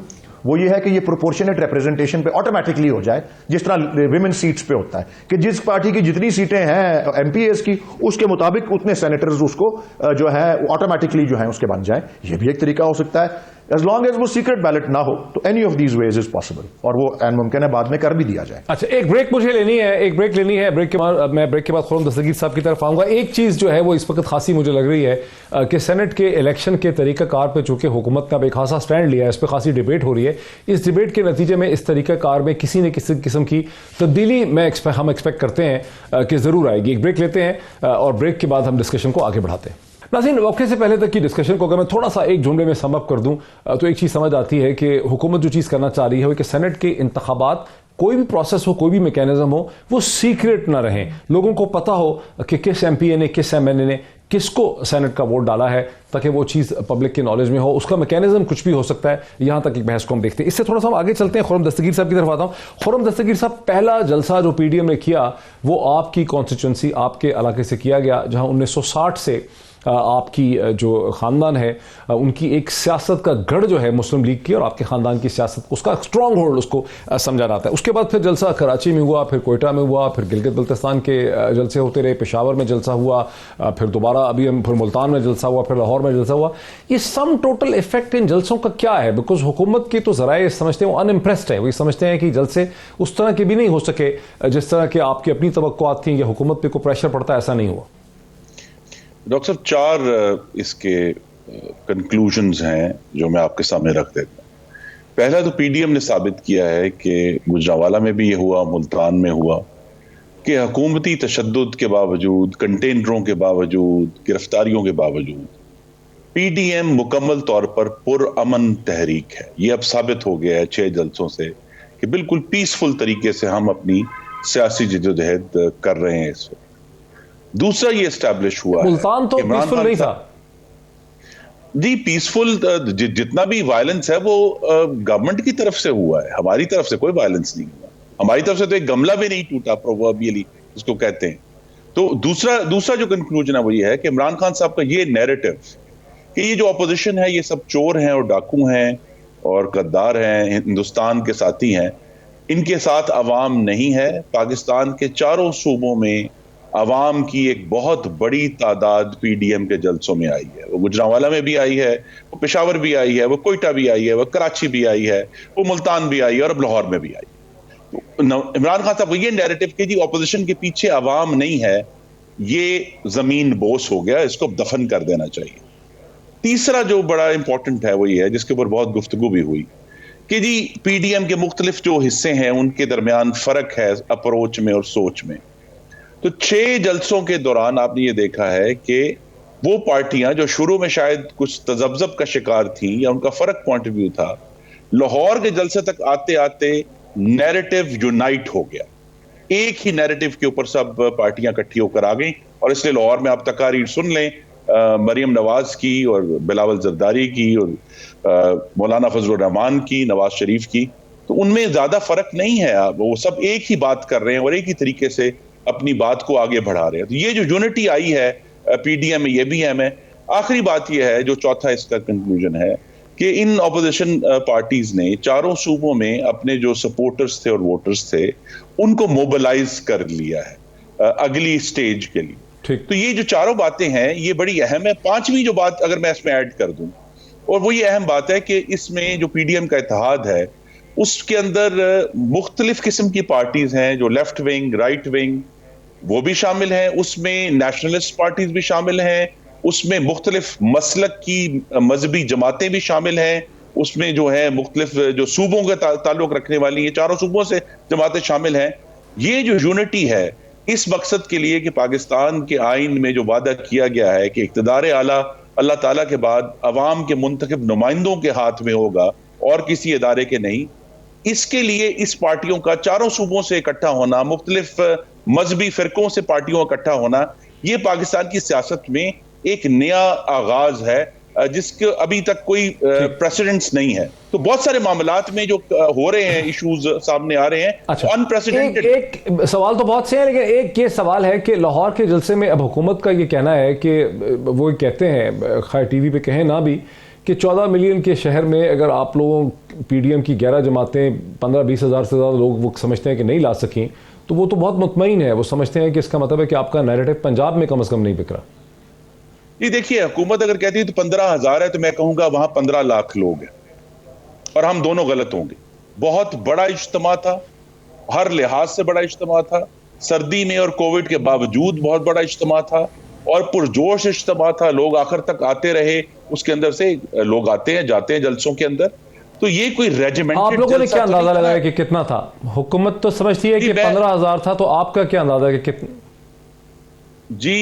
वो ये है कि ये प्रोपोर्शनेट रिप्रेजेंटेशन पे ऑटोमेटिकली हो जाए, जिस तरह विमेन सीट्स पे होता है कि जिस पार्टी की जितनी सीटें हैं एमपीएस की, उसके मुताबिक उतने सेनेटर्स उसको जो है ऑटोमेटिकली जो है उसके बन जाए। ये भी एक तरीका हो सकता है। एज लॉन्ग एज वो सीक्रेट बैलेट ना हो तो any of these veg is possible, और वो एन मुमकिन है बाद में कर भी दिया जाए। अच्छा, एक ब्रेक मुझे लेनी है, एक ब्रेक लेनी है। ब्रेक के बाद मैं ब्रेक के बाद खुर्रम दस्तगीर साहब की तरफ आऊंगा। एक चीज जो है वो इस वक्त खासी मुझे लग रही है कि सेनेट के इलेक्शन के तरीकाकार पे चूंकि हुकूमत ने अब एक खासा स्टैंड लिया है, इस पर खासी डिबेट हो रही है। इस डिबेट के नतीजे में इस तरीकाकार में किसी न किसी किस्म की तब्दीली हम एक्सपेक्ट करते हैं कि जरूर आएगी। एक ब्रेक लेते हैं और ब्रेक के बाद हम डिस्कशन को आगे बढ़ाते हैं। नाज़रीन, वक्फे से पहले तक की डिस्कशन को अगर मैं थोड़ा सा एक जुमले में समअप कर दूं तो एक चीज समझ आती है कि हुकूमत जो चीज करना चाह रही है वो कि सेनेट के इंतखाबात, कोई भी प्रोसेस हो, कोई भी मैकेनिज्म हो, वो सीक्रेट ना रहे। लोगों को पता हो कि किस एमपीए ने, किस एमएनए ने किसको सेनेट का वोट डाला है, ताकि वो चीज पब्लिक के नॉलेज में हो। उसका मैकेनिज्म कुछ भी हो सकता है। यहां तक एक बहस को हम देखते हैं। इससे थोड़ा सा हम आगे चलते हैं। खुर्रम दस्तगीर साहब की तरफ आता हूं। खुर्रम दस्तगीर साहब, पहला जलसा जो पीडीएम ने किया वो आपकी कॉन्स्टिट्यूंसी, आपके इलाके से किया गया, जहां 1960 से आपकी जो खानदान है उनकी एक सियासत का गढ़ जो है मुस्लिम लीग की, और आपके खानदान की सियासत, उसका स्ट्रांग होल्ड उसको समझा जाता है। उसके बाद फिर जलसा कराची में हुआ, फिर कोयटा में हुआ, फिर गिलगित बल्तिस्तान के जलसे होते रहे, पेशावर में जलसा हुआ, फिर दोबारा अभी फिर मुल्तान में जलसा हुआ, फिर लाहौर में जलसा हुआ। ये सम टोटल इफेक्ट इन जलसों का क्या है? बिकॉज हुकूमत के तो जराए समझते हैं वो अनइम्प्रेस्ड है, वो समझते हैं कि जलसे उस तरह के भी नहीं हो सके जिस तरह के आपकी अपनी तवक्कुआत थी, या हुकूमत पे कोई प्रेशर पड़ता है, ऐसा नहीं हुआ। डॉक्टर साहब, 4 इसके कंक्लूजन्स हैं जो मैं आपके सामने रख देता हूं। पहला तो पीडीएम ने साबित किया है कि गुजरांवाला में भी ये हुआ, मुल्तान में हुआ, कि हुकूमती तशद्दुद के बावजूद, कंटेनरों के बावजूद, गिरफ्तारियों के बावजूद पीडीएम मुकम्मल तौर पर पुरअमन तहरीक है। ये अब साबित हो गया है 6 जलसों से कि बिल्कुल पीसफुल तरीके से हम अपनी सियासी जद्दोजहद कर रहे हैं इस वक्त। दूसरा ये एस्टैब्लिश हुआ मुल्तान तो पीसफुल नहीं था जी। पीसफुल जितना भी वायलेंस है वो गवर्नमेंट की तरफ से हुआ है, हमारी तरफ से कोई वायलेंस नहीं हुआ। हमारी तरफ से तो एक गमला भी नहीं टूटा, प्रोवर्बियली इसको कहते हैं। तो दूसरा जो कंक्लूजन है वो ये है कि इमरान खान साहब का ये नैरेटिव कि ये जो अपोजिशन है ये सब चोर हैं और डाकू हैं और गद्दार हैं, हिंदुस्तान के साथी हैं, इनके साथ अवाम नहीं है। पाकिस्तान के चारों सूबों में अवाम की एक बहुत बड़ी तादाद पीडीएम के जलसों में आई है। वो गुजरांवाला में भी आई है, वो पेशावर भी आई है, वो कोयटा भी आई है, वो कराची भी आई है, वो मुल्तान भी आई है, और अब लाहौर में भी आई है। तो इमरान खान साहब ये नैरेटिव कि जी ऑपोजिशन के पीछे अवाम नहीं है, ये जमीन बोस हो गया, इसको दफन कर देना चाहिए। तीसरा जो बड़ा इंपॉर्टेंट है वो ये है, जिसके ऊपर बहुत गुफ्तगू भी हुई, कि जी पीडीएम के मुख्तलिफ जो हिस्से हैं उनके दरमियान फर्क है अप्रोच में और सोच में। तो 6 जलसों के दौरान आपने ये देखा है कि वो पार्टियां जो शुरू में शायद कुछ तजब्जब का शिकार थी या उनका फर्क पॉइंट ऑफ व्यू था, लाहौर के जलसे तक आते आते नैरेटिव यूनाइट हो गया। एक ही नैरेटिव के ऊपर सब पार्टियां इकट्ठी होकर आ गई, और इसलिए लाहौर में आप तकारीर सुन लें मरियम नवाज की और बिलावल जरदारी की और मौलाना फजलुर रहमान की, नवाज शरीफ की, तो उनमें ज्यादा फर्क नहीं है। वो सब एक ही बात कर रहे हैं और एक ही तरीके से अपनी बात को आगे बढ़ा रहे हैं। तो ये जो यूनिटी आई है पीडीएम में, ये भी है। मैं आखिरी बात ये है जो चौथा इसका कंक्लूजन है कि इन ऑपोजिशन पार्टीज ने चारों सूबों में अपने जो सपोर्टर्स थे और वोटर्स थे उनको मोबिलाइज कर लिया है अगली स्टेज के लिए। तो ये जो चारों बातें हैं ये बड़ी अहम है। 5वीं जो बात अगर मैं इसमें ऐड कर दूं, और वो ये अहम बात है कि इसमें जो पीडीएम का इत्तेहाद है उसके अंदर मुख्तलिफ किस्म की पार्टीज हैं, जो लेफ्ट विंग, राइट विंग, वो भी शामिल हैं, उसमें नेशनलिस्ट पार्टीज भी शामिल हैं, उसमें मुख्तलिफ मसलक की मजहबी जमातें भी शामिल हैं, उसमें जो है मुख्तलिफ जो सूबों के ताल्लुक रखने वाली, ये चारों सूबों से जमातें शामिल हैं। ये जो यूनिटी है इस मकसद के लिए कि पाकिस्तान के आइन में जो वादा किया गया है कि इक़्तिदार आला अल्लाह ताला के बाद अवाम के मुंतखब नुमाइंदों के हाथ में होगा और किसी इदारे के नहीं, इसके लिए इस पार्टियों का चारों सूबों से इकट्ठा होना, मुख्तलिफ मजहबी फिरकों से पार्टियों का इकट्ठा होना, ये पाकिस्तान की सियासत में एक नया आगाज है जिसके अभी तक कोई प्रेसिडेंट्स नहीं है। तो बहुत सारे मामलात में जो हो रहे हैं, इश्यूज सामने आ रहे हैं, अच्छा, अनप्रेसिडेंटेड। एक सवाल तो बहुत से हैं, लेकिन एक ये सवाल है कि लाहौर के जलसे में अब हुकूमत का ये कहना है कि वो कहते हैं, खैर टीवी पे कहें ना भी, कि 14 मिलियन के शहर में अगर आप लोगों पीडीएम की 11 जमातें 15-20 हज़ार से ज़्यादा लोग वो समझते हैं कि नहीं ला सकें, तो वो तो बहुत मुतमईन है। वो समझते हैं कि इसका मतलब है कि आपका नैरेटिव पंजाब में कम से कम नहीं बिक रहा। ये देखिए, हुकूमत अगर कहती है तो 15,000 है, तो मैं कहूंगा वहां 15 लाख लोग हैं। और हम दोनों गलत होंगे। बहुत बड़ा इज्तिमा था, हर लिहाज से बड़ा इज्तिमा था, सर्दी में और कोविड के बावजूद बहुत बड़ा इज्तिमा था और पुरजोश इज्तिमा था। लोग आखिर तक आते रहे, उसके अंदर से लोग आते हैं जाते हैं जलसों के अंदर। तो ये कोई रेजिमेंटेड आप लोगों ने क्या अंदाजा लगाया कि कितना था? हुकूमत तो समझती है कि 15,000 था, तो आपका क्या अंदाजा है कि कितना? जी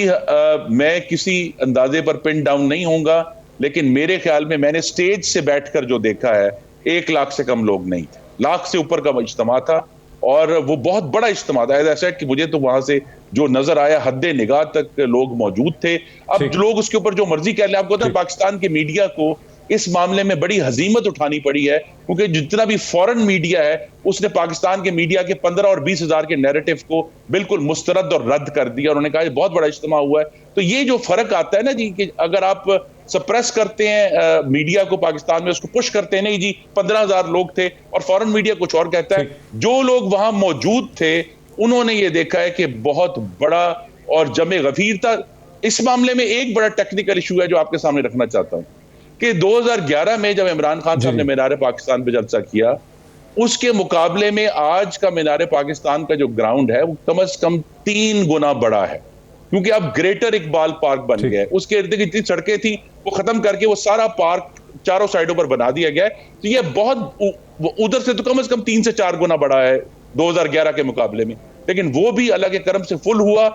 मैं किसी अंदाजे पर पिन डाउन नहीं होऊंगा, लेकिन मेरे ख्याल में मैंने स्टेज से बैठकर जो देखा है 1 लाख से कम लोग नहीं थे, लाख से ऊपर का इज्तिमा था और वो बहुत बड़ा इज्तिमा था। ऐसा सेट कि मुझे तो वहां से जो नजर आया हद्दे निगाह तक लोग मौजूद थे। अब लोग उसके ऊपर जो मर्जी कह लें, आपको पता है पाकिस्तान के मीडिया को इस मामले में बड़ी हजीमत उठानी पड़ी है, क्योंकि जितना भी फॉरेन मीडिया है उसने पाकिस्तान के मीडिया के 15 और 20 हजार के नैरेटिव को बिल्कुल मुस्तरद और रद्द कर दिया। उन्होंने कहा बहुत बड़ा इज्तिमा हुआ है। तो ये जो फर्क आता है ना जी, कि अगर आप सप्रेस करते हैं मीडिया को पाकिस्तान में, उसको पुश करते हैं, नहीं जी 15,000 लोग थे, और फॉरेन मीडिया कुछ और कहता है। जो लोग वहां मौजूद थे उन्होंने ये देखा है कि बहुत बड़ा और जमे गफीर था। इस मामले में एक बड़ा टेक्निकल इशू है जो आपके सामने रखना चाहता हूं कि 2011 में जब इमरान खान साहब ने मीनार पाकिस्तान पे जलसा किया, उसके मुकाबले में आज का मीनार पाकिस्तान का जो ग्राउंड है वो कम से कम 3 गुना बड़ा है, क्योंकि अब ग्रेटर इकबाल पार्क बन गया है। उसके इर्द गिर्द जितनी सड़कें थी वो खत्म करके वो सारा पार्क चारों साइडों पर बना दिया गया है। तो ये बहुत उधर से तो कम 3 से 4 गुना बड़ा है 2011 के मुकाबले में। लेकिन वो भी अल्लाह के करम से फुल हुआ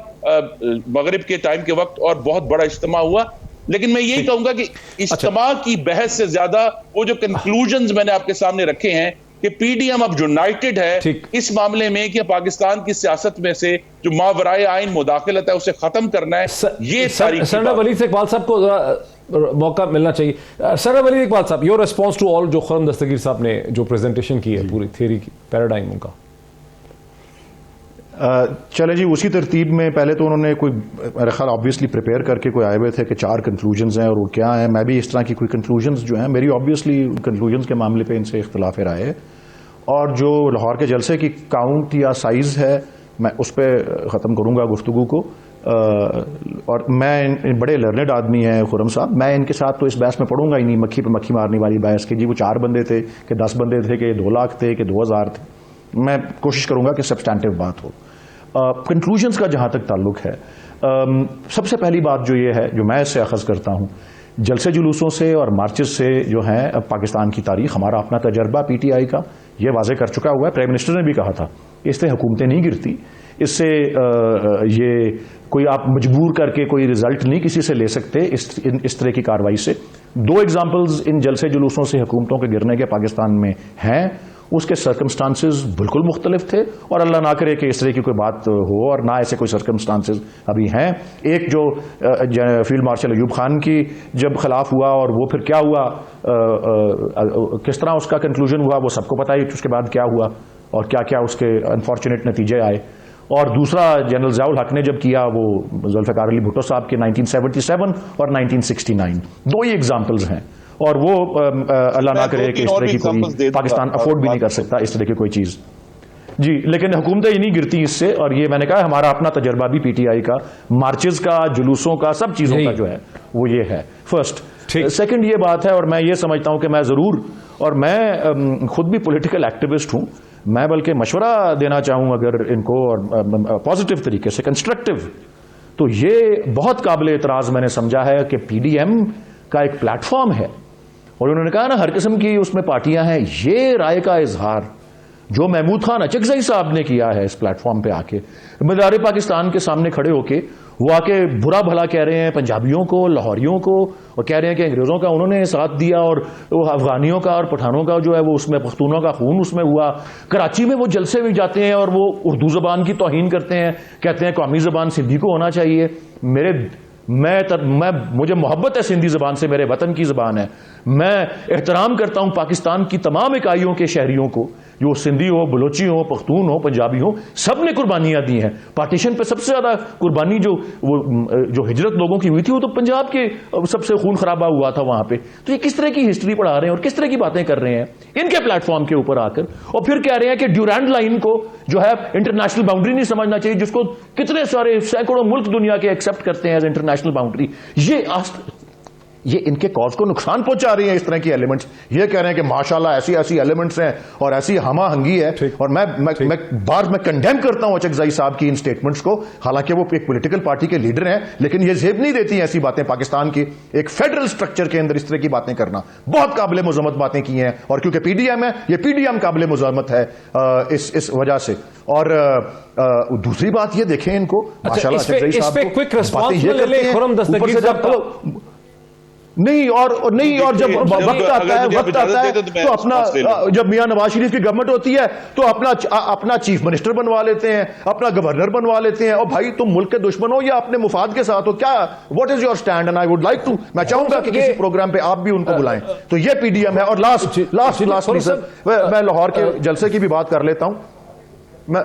मगरिब के टाइम के वक्त और बहुत बड़ा इज्तिमा हुआ। लेकिन मैं यही कहूंगा कि इज्तिमा की बहस से ज्यादा वो जो कंक्लूजन्स मैंने आपके सामने रखे हैं कि पीडीएम अब यूनाइटेड है इस मामले में कि पाकिस्तान की सियासत में से जो मावराए आइन मुदाखलत है उसे खत्म करना है। ये सारी सर वलीद इकबाल साहब को मौका मिलना चाहिए। सर वलीद इकबाल साहब, योर रिस्पॉन्स टू ऑल जो खुर्रम दस्तगीर साहब ने जो प्रेजेंटेशन की है पूरी थ्योरी की पैराडाइम उनका। चले जी, उसी तरतीब में पहले तो उन्होंने कोई मेरे ख्याल ऑब्वियसली प्रिपेयर करके कोई आए हुए थे कि 4 कंक्लूजन्स हैं और वो क्या है। मैं भी इस तरह की कोई कंक्लूजन्स जो हैं, मेरी ऑब्वियसली कंक्लूजन्स के मामले पे इनसे इख्तिलाफ राय है। और जो लाहौर के जलसे की काउंट या साइज़ है, मैं उस पर ख़त्म करूँगा गुफ्तगू को। और मैं बड़े लर्नेड आदमी हैं खुर्रम साहब, मैं इनके साथ तो इस बहस में पढ़ूंगा ही नहीं, मक्खी पे मक्खी मारने वाली बहस कि जी वो 4 बंदे थे कि 10 बंदे थे कि 2 लाख थे कि 2,000 थे। मैं कोशिश करूंगा कि सब्सटैंटिव बात हो। कंक्लूजन्स का जहां तक ताल्लुक है, सबसे पहली बात जो ये है जो मैं इससे अखज़ करता हूं, जलसे जुलूसों से और मार्चेस से जो है पाकिस्तान की तारीख, हमारा अपना तजर्बा पीटीआई का ये वाजे कर चुका हुआ है। प्राइम मिनिस्टर ने भी कहा था इससे हुकूमतें नहीं गिरती, इससे ये कोई आप मजबूर करके कोई रिजल्ट नहीं किसी से ले सकते इस तरह की कार्रवाई से। 2 एग्जाम्पल्स इन जलसे जुलूसों से हुकूमतों के गिरने के पाकिस्तान में हैं। उसके सर्कमस्टांसेस बिल्कुल मुख्तलिफ थे और अल्लाह ना करे कि इस तरह की कोई बात हो और ना ऐसे कोई सर्कमस्टांसेस अभी हैं। एक जो फील्ड मार्शल अयूब खान की जब खिलाफ हुआ और वो फिर क्या हुआ, किस तरह उसका कंक्लूजन हुआ वो सबको पता है, उसके बाद क्या हुआ और क्या क्या उसके अनफॉर्चुनेट नतीजे आए। और दूसरा जनरल ज़ियाउल हक ने जब किया वो जुल्फ़िकार अली भुट्टो साहब के 1977 और 1969, 2 ही एग्जाम्पल्स हैं। और वो अल्लाह ना करे कि इस तरह की कोई पाकिस्तान अफोर्ड भी नहीं कर सकता इस तरह की कोई चीज़ जी। लेकिन हुकूमतें ही नहीं गिरती इससे, और ये मैंने कहा हमारा अपना तजर्बा भी पीटीआई का, मार्चेस का, जुलूसों का, सब चीज़ों का जो है वो ये है फर्स्ट। सेकंड ये बात है, और मैं ये समझता हूं कि मैं ज़रूर, और मैं खुद भी पॉलिटिकल एक्टिविस्ट हूं, मैं बल्कि मशवरा देना चाहूं अगर इनको, और पॉजिटिव तरीके से कंस्ट्रक्टिव, तो ये बहुत काबिल एतराज़ मैंने समझा है कि पीडीएम का एक प्लेटफॉर्म है और उन्होंने कहा ना हर किस्म की उसमें पार्टियां हैं। ये राय का इजहार जो महमूद खान अचकज़ई साहब ने किया है इस प्लेटफॉर्म पे आके, मीनार पाकिस्तान के सामने खड़े होके वो आके बुरा भला कह रहे हैं पंजाबियों को, लाहौरियों को, और कह रहे हैं कि अंग्रेज़ों का उन्होंने साथ दिया और वो अफगानियों का और पठानों का जो है वो उसमें पख्तूनों का खून उसमें हुआ। कराची में वो जलसे भी जाते हैं और वो उर्दू ज़बान की तौहीन करते हैं, कहते हैं कौमी ज़बान सिंधी को होना चाहिए। मुझे मोहब्बत है सिंधी ज़बान से, मेरे वतन की ज़बान है। मैं एहतराम करता हूं पाकिस्तान की तमाम इकाइयों के शहरियों को, जो सिंधी हो, बलोची हो, पख्तून हो, पंजाबी हो, सब ने कुर्बानियां दी हैं। पार्टीशन पे सबसे ज्यादा कुर्बानी जो हिजरत लोगों की हुई थी वो तो पंजाब के सबसे खून खराबा हुआ था वहां पे। तो ये किस तरह की हिस्ट्री पढ़ा रहे हैं और किस तरह की बातें कर रहे हैं इनके प्लेटफॉर्म के ऊपर आकर, और फिर कह रहे हैं कि ड्यूरैंड लाइन को जो है इंटरनेशनल बाउंड्री नहीं समझना चाहिए, जिसको कितने सारे सैकड़ों मुल्क दुनिया के एक्सेप्ट करते हैं एज इंटरनेशनल बाउंड्री। ये इनके कॉज को नुकसान पहुंचा रही हैं इस तरह की एलिमेंट्स। ये कह रहे हैं कि माशाल्लाह ऐसी ऐसी एलिमेंट्स हैं और ऐसी हमाहंगी है। और मैं कंडेम करता हूं अचकज़ई साहब की इन स्टेटमेंट्स को, हालांकि वो एक पॉलिटिकल पार्टी के लीडर हैं, लेकिन ये जेब नहीं देती ऐसी बातें। पाकिस्तान की एक फेडरल स्ट्रक्चर के अंदर इस तरह की बातें करना बहुत काबिल मुज़म्मत बातें की हैं, और क्योंकि पीडीएम है, ये पीडीएम काबिल मुज़म्मत है इस वजह से। और दूसरी बात ये देखें इनको, माशाल्लाह अचकज़ई साहब को क्विक रिस्पांस ले ले खुरम दस्तगीर साहब नहीं और जब वक्त आता है तो अपना, जब मियां नवाज शरीफ की गवर्नमेंट होती है तो अपना चीफ मिनिस्टर बनवा लेते हैं, अपना गवर्नर बनवा लेते हैं। और भाई तुम मुल्क के दुश्मन हो या अपने मुफाद के साथ हो, क्या what is your stand? And I would like to, मैं चाहूंगा कि किसी प्रोग्राम पे आप भी उनको बुलाएं। तो ये पीडीएम है। और लास्ट मैं लाहौर के जलसे की भी बात कर लेता हूं। मैं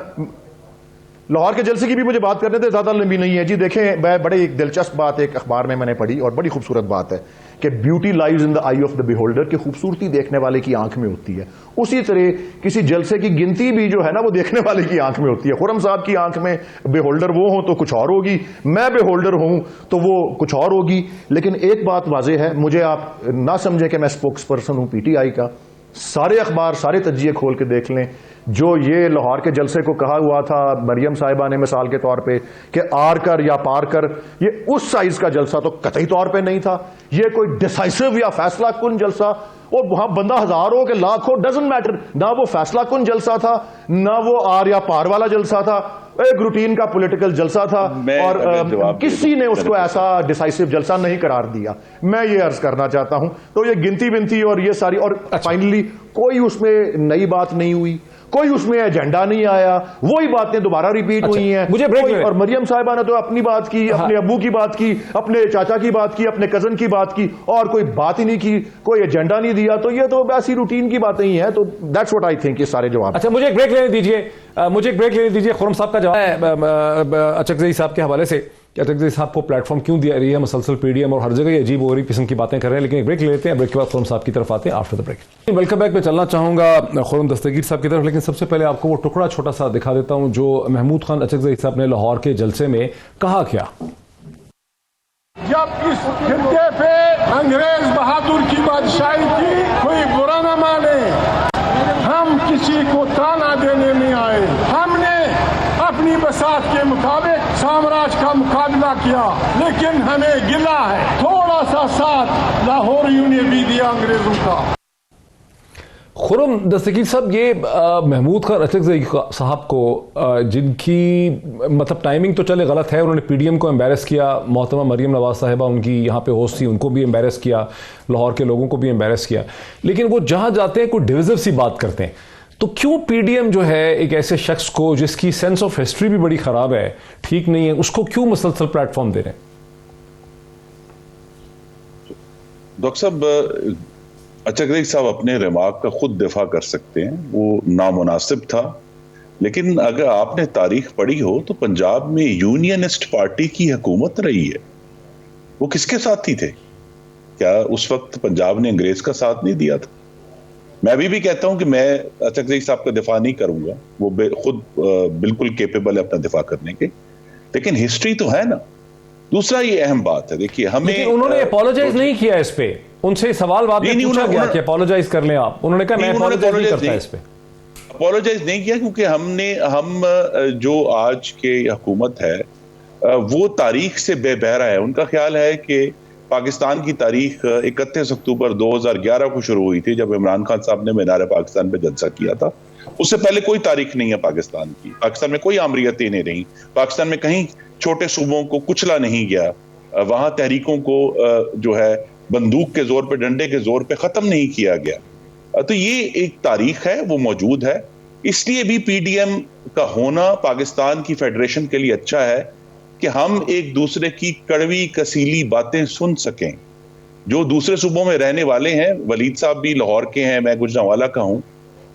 लाहौर के जलसे की भी मुझे बात करने थे, ज्यादा लंबी नहीं है जी। देखें, बड़ी एक दिलचस्प बात एक अखबार में मैंने पढ़ी और बड़ी खूबसूरत बात है कि beauty lives in the I of the beholder, की खूबसूरती देखने वाले की आंख में होती है। उसी तरह किसी जलसे की गिनती भी जो है ना वो देखने वाले की आंख में होती है। खुरम साहब की आंख में बिहोल्डर वो हो तो कुछ और होगी, मैं बिहोल्डर हूं तो वो कुछ और होगी। लेकिन एक बात वाज़ेह है, मुझे आप ना समझे कि मैं स्पोक्स पर्सन हूं पीटीआई का। सारे अखबार, सारे तज्जिए खोल के देख लें, जो ये लाहौर के जलसे को कहा हुआ था मरियम साहिबा ने मिसाल के तौर पे कि आर कर या पार कर, ये उस साइज का जलसा तो कतई तौर पे नहीं था। ये कोई डिसाइसिव या फैसला कुन जलसा, और वहां बंदा हजार हो कि लाख हो, डजंट मैटर, ना वो फैसला कुन जलसा था, ना वो आर या पार वाला जलसा था, एक रूटीन का पॉलिटिकल जलसा था। और किसी ने उसको ऐसा डिसाइसिव जलसा नहीं करार दिया। मैं ये अर्ज करना चाहता हूं। तो ये गिनती विनती और ये सारी, और फाइनली कोई उसमें नई बात नहीं हुई, कोई उसमें एजेंडा नहीं आया, वही बातें दोबारा रिपीट हुई हैं। मुझे ब्रेक और मरियम साहिबा ने तो अपनी बात की, अपने अब्बू की बात की, अपने चाचा की बात की, अपने कजन की बात की, और कोई बात ही नहीं की, कोई एजेंडा नहीं दिया। तो ये तो ऐसी रूटीन की बातें ही हैं। तो दैट्स व्हाट आई थिंक ये सारे जवाब। अच्छा, मुझे एक ब्रेक लेने दीजिए। खुरम साहब का जवाब अचकज़ई साहब के हवाले से, अचकज़ई साहब को प्लेटफॉर्म क्यों दिया रही है, मुसलसल पीडीएम और हर जगह ये अजीब और किस्म की बातें कर रहे हैं। लेकिन एक ब्रेक ले लेते हैं, ब्रेक के बाद खुरम साहब की तरफ आते हैं after the break. Welcome back पे चलना चाहूंगा खुरम दस्तगीर साहब की तरफ, लेकिन सबसे पहले आपको वो टुकड़ा छोटा सा दिखा देता हूं जो महमूद खान अचकज़ई साहब ने लाहौर के जलसे में कहा। क्या जब इस खित्ते पे अंग्रेज बहादुर की बादशाही की, कोई बुरा न माने, हम किसी को ताना देने नहीं आए। हमने अपनी बसात के मुताबिक साम्राज्य का मुकाबला किया, लेकिन हमें गिला है, थोड़ा सा साथ लाहौरियों ने भी दिया अंग्रेजों का। खुरम दस्तगीर साहब, ये महमूद खान अचकज़ई साहब को जिनकी मतलब टाइमिंग तो चले गलत है, उन्होंने पीडीएम को एम्बेरस किया, मोहतरमा मरियम नवाज साहिबा उनकी यहाँ पे होस्ट थी, उनको भी एम्बेरस किया, लाहौर के लोगों को भी एम्बेरस किया, लेकिन वो जहाँ जाते हैं कोई डिविजिव सी बात करते हैं। तो क्यों पीडीएम जो है एक ऐसे शख्स को जिसकी सेंस ऑफ हिस्ट्री भी बड़ी खराब है, ठीक नहीं है, उसको क्यों मुसलसल प्लेटफॉर्म दे रहे हैं? डॉक्टर साहब, अचकज़ई साहब अपने रिमार्क का खुद दिफा कर सकते हैं, वो नामुनासिब था। लेकिन अगर आपने तारीख पढ़ी हो तो पंजाब में यूनियनिस्ट पार्टी की हुकूमत रही है। वो किसके साथी थे? क्या उस वक्त पंजाब ने अंग्रेज का साथ नहीं दिया था? मैं अभी भी कहता हूं कि मैं अचकज़ई साहब का दिफा नहीं करूंगा, वो खुद बिल्कुल केपेबल है अपना दिफा करने के, लेकिन हिस्ट्री तो है ना। दूसरा ये अहम बात है, देखिए हमें, उन्होंने अपोलोजाइज नहीं किया इस पे, उनसे सवाल बात पूछा गया कि अपोलोजाइज कर लें आप, उन्होंने कहा मैं अपोलोजाइज नहीं करता इस पे। अपोलोजाइज नहीं किया क्योंकि हम जो आज के हुकूमत है वो तारीख से बेबहरा है। उनका ख्याल है कि पाकिस्तान की तारीख 31 अक्टूबर 2011 को शुरू हुई थी, जब इमरान खान साहब ने मीनार पाकिस्तान पे जलसा किया था। उससे पहले कोई तारीख नहीं है पाकिस्तान की। पाकिस्तान में कोई आमरीयतें नहीं रही, पाकिस्तान में कहीं छोटे सूबों को कुचला नहीं गया, वहां तहरीकों को जो है बंदूक के जोर पे, डंडे के जोर पे खत्म नहीं किया गया। तो ये एक तारीख है, वो मौजूद है। इसलिए भी पीडीएम का होना पाकिस्तान की फेडरेशन के लिए अच्छा है कि हम एक दूसरे की कड़वी कसीली बातें सुन सकें। जो दूसरे सूबों में रहने वाले हैं, वलीद साहब भी लाहौर के हैं, मैं गुजरांवाला का हूं,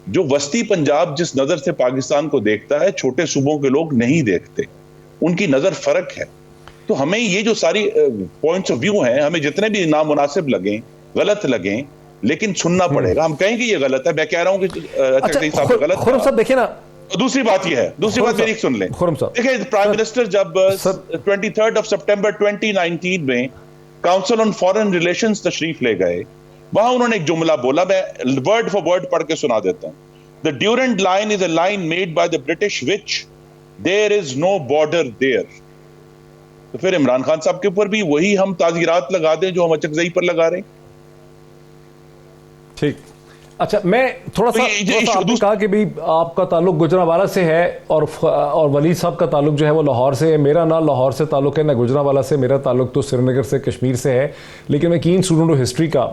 जो वस्ती पंजाब जिस नजर से पाकिस्तान को देखता है, छोटे सूबों के लोग नहीं देखते, उनकी नजर फर्क है। तो हमें ये जो सारी पॉइंट्स ऑफ व्यू हैं, हमें जितने भी नामुनासिब लगें, गलत लगें, लेकिन सुनना पड़ेगा। हम कहें कि ये गलत है, मैं कह रहा हूं कि अचकज़ई साहब गलत है। खुरम साहब देखिए ना, दूसरी बात यह है, दूसरी बात मेरी सुन लें। खुरम साहब देखिए, प्राइम मिनिस्टर जब 23 सितंबर 2019 में काउंसिल ऑन फॉरेन रिलेशंस तशरीफ ले गए, वहां उन्होंने एक जुमला बोला, मैं वर्ड फॉर वर्ड पढ़ के सुना देता हूं। The Durand line is a line made by the British which there is no border there. तो फिर इमरान खान साहब के ऊपर भी वही हम ताज़ीरात लगा दें जो हम अचकजई पर लगा रहे हैं। ठीक, अच्छा, मैं थोड़ा सा आपने कहा कि भाई आपका ताल्लुक गुजरांवाला से है और वलीद साहब का ताल्लुक जो है वो लाहौर से है। मेरा ना लाहौर से ताल्लुक है ना गुजरांवाला से, मेरा ताल्लुक तो श्रीनगर से, कश्मीर से है, लेकिन मैं कीन स्टूडेंट हूँ हिस्ट्री का।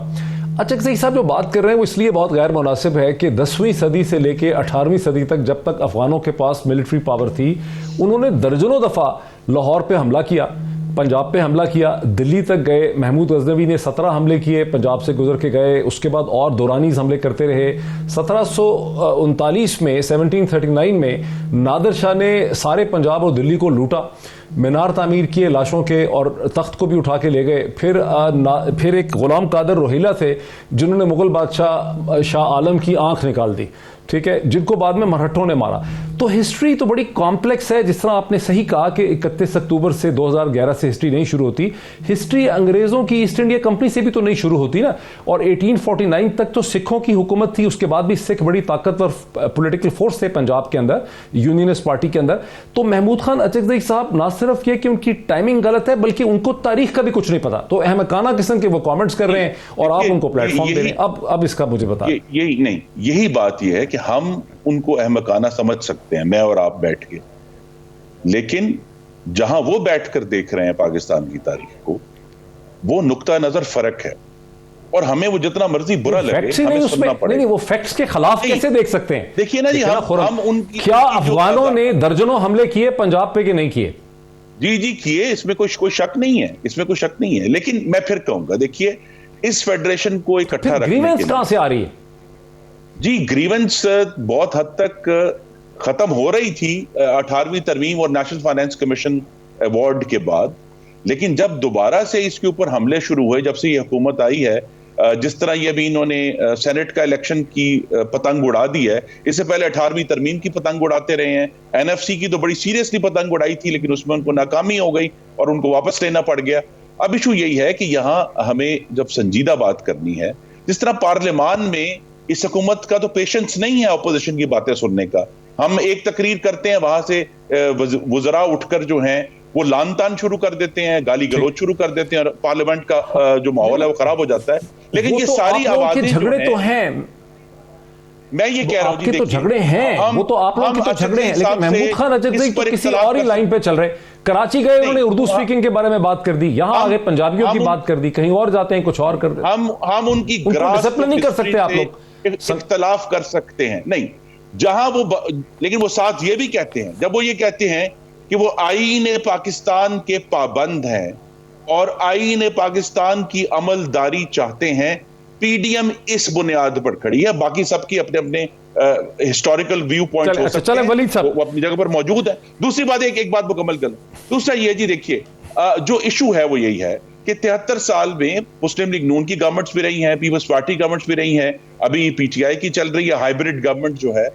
अचकजई साहब जो बात कर रहे हैं वो इसलिए बहुत गैर मुनासिब है कि 10वीं सदी से लेके 18वीं सदी तक, जब तक अफगानों के पास मिलिट्री पावर थी, उन्होंने दर्जनों दफ़ा लाहौर पे हमला किया, पंजाब पे हमला किया, दिल्ली तक गए। महमूद गजनवी ने 17 हमले किए, पंजाब से गुजर के गए, उसके बाद और दौरानीज हमले करते रहे। 1739 में 1739 में नादिर शाह ने सारे पंजाब और दिल्ली को लूटा, मीनार तामीर किए लाशों के और तख्त को भी उठा के ले गए। फिर एक गुलाम कादर रोहिला थे जिन्होंने मुगल बादशाह शाह आलम की आंख निकाल दी, ठीक है, जिनको बाद में मराठों ने मारा। तो हिस्ट्री तो बड़ी कॉम्प्लेक्स है। जिस तरह आपने सही कहा कि 31 अक्टूबर से 2011 से हिस्ट्री नहीं शुरू होती, हिस्ट्री अंग्रेजों की ईस्ट इंडिया कंपनी से भी तो नहीं शुरू होती ना। और 1849 तक तो सिखों की हुकूमत थी, उसके बाद भी सिख बड़ी ताकतवर पॉलिटिकल फोर्स थे पंजाब के अंदर, यूनियनिस्ट पार्टी के अंदर। तो महमूद खान अचकजई साहब ना सिर्फ ये कि उनकी टाइमिंग गलत है, बल्कि उनको तारीख का भी कुछ नहीं पता। तो अहमकाना किस्म के वो कॉमेंट्स कर रहे हैं और आप उनको प्लेटफॉर्म दे रहे हैं। अब इसका मुझे बता। यही बात यह है कि हम उनको अहमकाना समझ सकते हैं, मैं और आप बैठ के, लेकिन जहां वो बैठकर देख रहे हैं पाकिस्तान की तारीख को, वो नुक्ता नजर फर्क है। और हमें वो जितना मर्जी बुरा लगे, हमें सुनना पड़ेगा। नहीं, वो फैक्ट्स के खिलाफ कैसे देख सकते हैं? देखिए ना जी, हम उनकी, क्या अफगानों ने दर्जनों हमले किए पंजाब पे कि नहीं किए? जी किए, इसमें कोई शक नहीं है, इसमें कोई शक नहीं है। लेकिन मैं फिर कहूंगा, देखिए, इस फेडरेशन को इकट्ठा रखने ग्रीवेंस कहां से आ रही है? जी, ग्रीवेंस बहुत हद तक खत्म हो रही थी 18वीं तरमीम और नेशनल फाइनेंस कमीशन अवार्ड के बाद, लेकिन जब दोबारा से इसके ऊपर हमले शुरू हुए, जब से ये हुकूमत आई है, जिस तरह ये भी इन्होंने सेनेट का इलेक्शन की पतंग उड़ा दी है, इससे पहले 18वीं तरमीम की पतंग उड़ाते रहे हैं। एनएफसी की तो बड़ी सीरियसली पतंग उड़ाई थी, लेकिन उसमें उनको नाकामी हो गई और उनको वापस लेना पड़ गया। अब इशू यही है कि यहाँ हमें जब संजीदा बात करनी है, जिस तरह पार्लियामान में इस हुकूमत का तो पेशेंस नहीं है अपोजिशन की बातें सुनने का। हम एक तकरीर करते हैं, वहां से वज़रा उठकर जो हैं वो लान तान शुरू कर देते हैं, गाली गलौज शुरू कर देते हैं, और पार्लियामेंट का जो माहौल है वो खराब हो जाता है। लेकिन ये सारी आवाजें झगड़े तो हैं, मैं ये कह रहा हूं, आपके तो झगड़े हैं, वो तो आप लोगों के तो झगड़े हैं, लेकिन महमूद खान अचकजई तो किसी और ही लाइन पे चल रहे। कराची गए, उन्होंने उर्दू स्पीकिंग के बारे में बात कर दी, यहां आगे पंजाबियों की बात कर दी, कहीं और जाते हैं कुछ और कर दे। हम उनकी डिसिप्लिन नहीं कर सकते, आप लोग इख्तलाफ कर सकते हैं नहीं, जहां वो, लेकिन वो साथ ये भी कहते हैं, जब वो ये कहते हैं कि वो आईन पाकिस्तान के पाबंद हैं और आईन पाकिस्तान की अमलदारी चाहते हैं, पीडीएम इस बुनियाद पर खड़ी है। बाकी सबकी अपने अपने हिस्टोरिकल व्यू पॉइंट हो सकते हैं, वलीद साहब वो अपनी जगह पर मौजूद है। दूसरी बात, एक बात मुकम्मल कर, दूसरा ये जी, देखिए, जो इशू है वो यही है कि 73 साल में मुस्लिम लीग नून की गवर्नमेंट्स भी रही हैं, पीपल्स पार्टी गवर्नमेंट्स भी रही हैं, अभी पीटीआई की चल रही है, हाइब्रिड गवर्नमेंट जो है।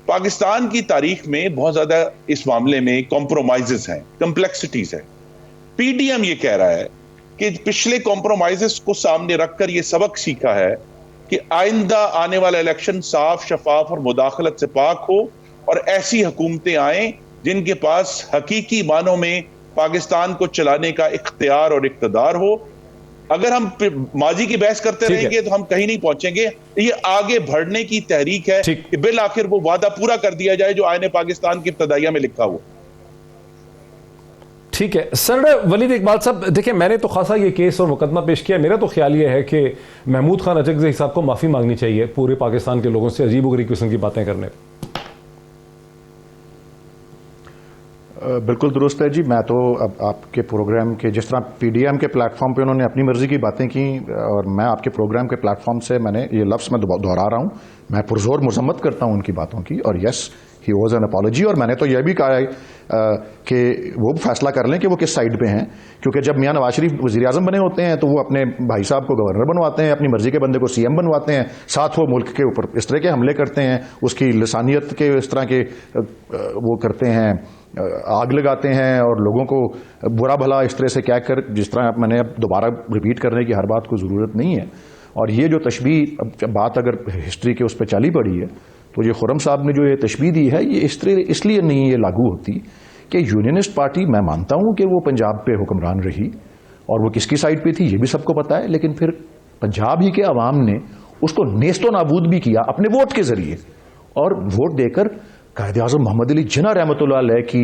पाकिस्तान की तारीख में बहुत ज्यादा इस मामले में कॉम्प्रोमाइजेस हैं, कम्प्लेक्सिटीज है। पीडीएम ये कह रहा है कि पिछले कॉम्प्रोमाइजेस को सामने रखकर ये सबक सीखा है कि आइंदा आने वाला इलेक्शन साफ, शफाफ और मुदाखलत से पाक हो, और ऐसी हुकूमतें आए जिनके पास हकीकी मानों में पाकिस्तान को चलाने का इख्तियार और इक़्तिदार हो। अगर हम माजी की बहस करते रहेंगे तो हम कहीं नहीं पहुंचेंगे। ये आगे बढ़ने की तहरीक है कि बिल आखिर वो वादा पूरा कर दिया जाए जो आईने पाकिस्तान की इब्तदाइया में लिखा हुआ। ठीक है सर। वलीद इकबाल साहब, देखिए, मैंने तो खासा ये केस और मुकदमा पेश किया। मेरा तो ख्याल ये है कि महमूद खान अचकजई साहब को माफ़ी मांगनी चाहिए पूरे पाकिस्तान के लोगों से अजीब-ओ-गरीब किस्म की बातें करने। बिल्कुल दुरुस्त है जी। मैं तो अब आपके प्रोग्राम के, जिस तरह पीडीएम के प्लेटफॉर्म पे उन्होंने अपनी मर्जी की बातें की, और मैं आपके प्रोग्राम के प्लेटफॉर्म से मैंने ये लफ्ज़ मैं दोहरा रहा हूँ, मैं पुरजोर मजम्मत करता हूँ उनकी बातों की। और यस, ही ओज एन अपॉलॉजी। और मैंने तो यह भी कहा है कि वो फैसला कर लें कि वो किस साइड पे हैं, क्योंकि जब मियां नवाज शरीफ वज़ीर आज़म बने होते हैं तो वो अपने भाई साहब को गवर्नर बनवाते हैं, अपनी मर्जी के बंदे को सीएम बनवाते हैं, साथ वो मुल्क के ऊपर इस तरह के हमले करते हैं, उसकी लसानियत के इस तरह के वो करते हैं, आग लगाते हैं और लोगों को बुरा भला इस तरह से कह कर, जिस तरह मैंने अब दोबारा रिपीट करने की हर बात को ज़रूरत नहीं है। और ये जो तशबीह बात अगर हिस्ट्री के उस पर चली पड़ी है, तो ये खुर्रम साहब ने जो ये तशबीह दी है, ये इस तरह इसलिए नहीं ये लागू होती कि यूनियनिस्ट पार्टी, मैं मानता हूं कि वो पंजाब पे हुक्मरान रही और वो किसकी साइड पे थी ये भी सबको पता है, लेकिन फिर पंजाब ही के अवाम ने उसको नेस्तो नाबूद भी किया अपने वोट के जरिए, और वोट देकर कायद आज़म मोहम्मद अली जिन्ना रहमतुल्लाह अलैह की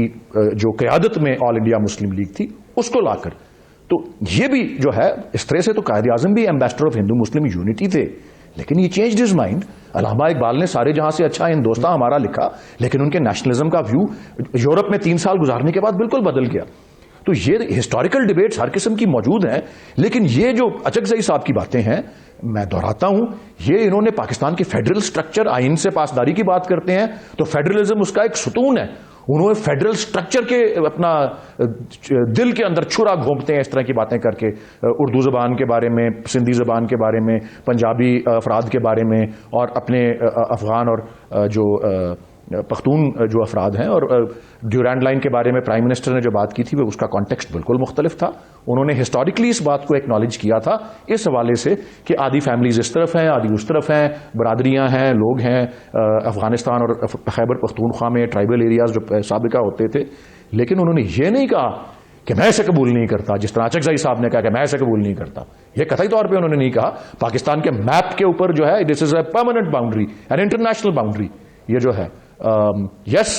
जो क़यादत में ऑल इंडिया मुस्लिम लीग थी उसको लाकर, तो ये भी जो है इस तरह से तो कायद आज़म भी ambassador of Hindu Muslim unity थे, लेकिन ये चेंज हिज माइंड। अल्लामा इकबाल ने सारे जहां से अच्छा हिंदुस्तान हमारा लिखा, लेकिन उनके नेशनलिज्म का व्यू यूरोप में 3 साल गुजारने के बाद बिल्कुल बदल गया। तो ये हिस्टोरिकल डिबेट्स हर किस्म की मौजूद हैं, लेकिन ये जो अचकज़ई साहब की बातें हैं, मैं दोहराता हूं, ये इन्होंने पाकिस्तान के फेडरल स्ट्रक्चर आइन से पासदारी की बात करते हैं, तो फेडरलिज्म उसका एक सुतून है। उन्होंने फेडरल स्ट्रक्चर के अपना दिल के अंदर छुरा घोंपते हैं इस तरह की बातें करके, उर्दू ज़बान के बारे में, सिंधी ज़बान के बारे में, पंजाबी अफराद के बारे में, और अपने अफगान और जो पख्तून जो अफराद हैं, और ड्यूरैंड लाइन के बारे में प्राइम मिनिस्टर ने जो बात की थी वो उसका कॉन्टेक्स्ट बिल्कुल मुख्तलिफ था। उन्होंने हिस्टोरिकली इस बात को एक्नॉलेज किया था इस हवाले से कि आधी फैमिलीज इस तरफ हैं, आधी उस तरफ हैं, बरादरियां हैं, लोग हैं। अफगानिस्तान और खैबर पख्तूनख्वा में ट्राइबल एरियाज जो साबिका होते थे, लेकिन उन्होंने ये नहीं कहा कि मैं इसे कबूल नहीं करता, जिस तरह अचकज़ई साहब ने कहा कि मैं इसे कबूल नहीं करता। यह कतई तौर पे उन्होंने नहीं कहा। पाकिस्तान के मैप के ऊपर जो है, this is a permanent boundary, an international boundary, ये जो है यस,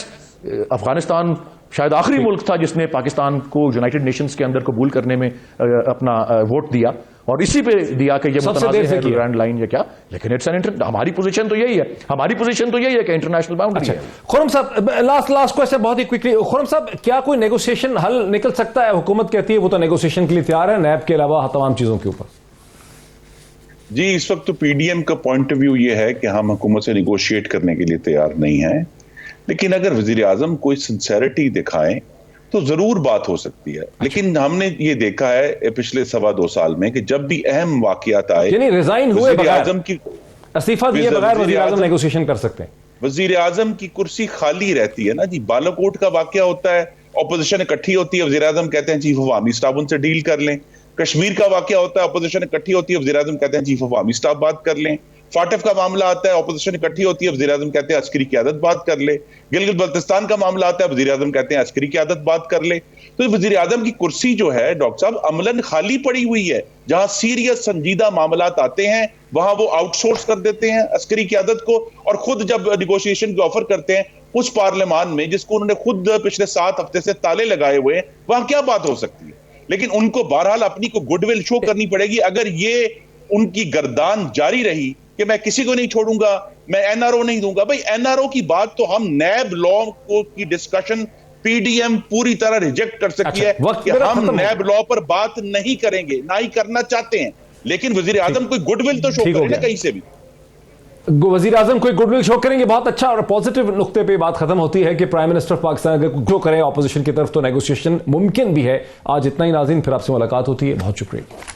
अफगानिस्तान शायद आखिरी मुल्क था जिसने पाकिस्तान को यूनाइटेड नेशंस के अंदर कबूल करने में अपना वोट दिया, और इसी पे दिया कि ये मुतनाज़ है ड्यूरैंड लाइन या क्या, लेकिन इट्स एन हमारी पोजीशन तो यही है, हमारी पोजीशन तो यही है कि इंटरनेशनल बाउंड्री है। खुर्रम साहब, लास्ट क्वेश्चन बहुत ही क्विकली, खुर्रम साहब, क्या कोई नेगोशिएशन हल निकल सकता है? हुकूमत कहती है वो तो नेगोशिएशन के लिए तैयार है, नैब के अलावा तमाम चीजों के ऊपर। जी, इस वक्त तो पीडीएम का पॉइंट ऑफ व्यू ये है कि हम हुकूमत से निगोशिएट करने के लिए तैयार नहीं है, लेकिन अगर वजीर आजम कोई सिंसेरिटी दिखाएं तो जरूर बात हो सकती है। लेकिन हमने ये देखा है पिछले 2.25 साल में कि जब भी अहम वाकयात आए, यानी रिजाइन हुए बगैर, आजम की इस्तीफा दिए बगैर वजीर आजम नेगोशिएशन कर सकते हैं। वजीर आजम की कुर्सी खाली रहती है ना जी। बालाकोट का वाकया होता है, ऑपोजिशन इकट्ठी होती है, वजीर आजम कहते हैं चीफ ऑफ आर्मी स्टाफ उनसे डील कर लें। कश्मीर का वाकया होता है, ऑपोजिशन इकट्ठी होती है, वजीर आजम कहते हैं चीफ ऑफ आर्मी स्टाफ बात कर लें। फाटफ का मामला आता है, ऑपोजिशन इकट्ठी होती है, वजीर आजम कहते हैं अस्करी क़यादत बात कर ले। गिलगित बल्तिस्तान का मामला आता है, वजीर आजम कहते हैं अस्करी क़यादत बात कर ले। तो वजीर आजम की कुर्सी जो है डॉक्टर साहब अमलन खाली पड़ी हुई है। जहां सीरियस संजीदा मामला आते हैं वहां वो आउटसोर्स कर देते हैं अस्करी क़यादत को, और खुद जब निगोशिएशन की ऑफर करते हैं उस पार्लियामान में जिसको उन्होंने खुद पिछले 7 हफ्ते से ताले लगाए हुए हैं, वहां क्या बात हो सकती है? लेकिन उनको बहरहाल अपनी को गुडविल शो करनी पड़ेगी। अगर ये उनकी गर्दान जारी रही कि मैं किसी को नहीं छोड़ूंगा, मैं एनआरओ नहीं दूंगा, भाई एनआरओ की बात तो हम नैब लॉ को की डिस्कशन पीडीएम पूरी तरह रिजेक्ट कर सकती है कि हम नैब लॉ पर बात नहीं करेंगे, ना ही करना चाहते हैं। लेकिन वजीर आजम कोई गुडविल तो शो करे ना कहीं से भी। वजीर आजम कोई गुडविल शो करेंगे, बहुत अच्छा और पॉजिटिव नुक्ते पे बात खत्म होती है कि प्राइम मिनिस्टर पाकिस्तान अगर ग्रो करे ऑपोजिशन की तरफ तो नेगोशिएशन मुमकिन भी है। आज इतना ही नाज़रीन, फिर आपसे मुलाकात होती है। बहुत शुक्रिया।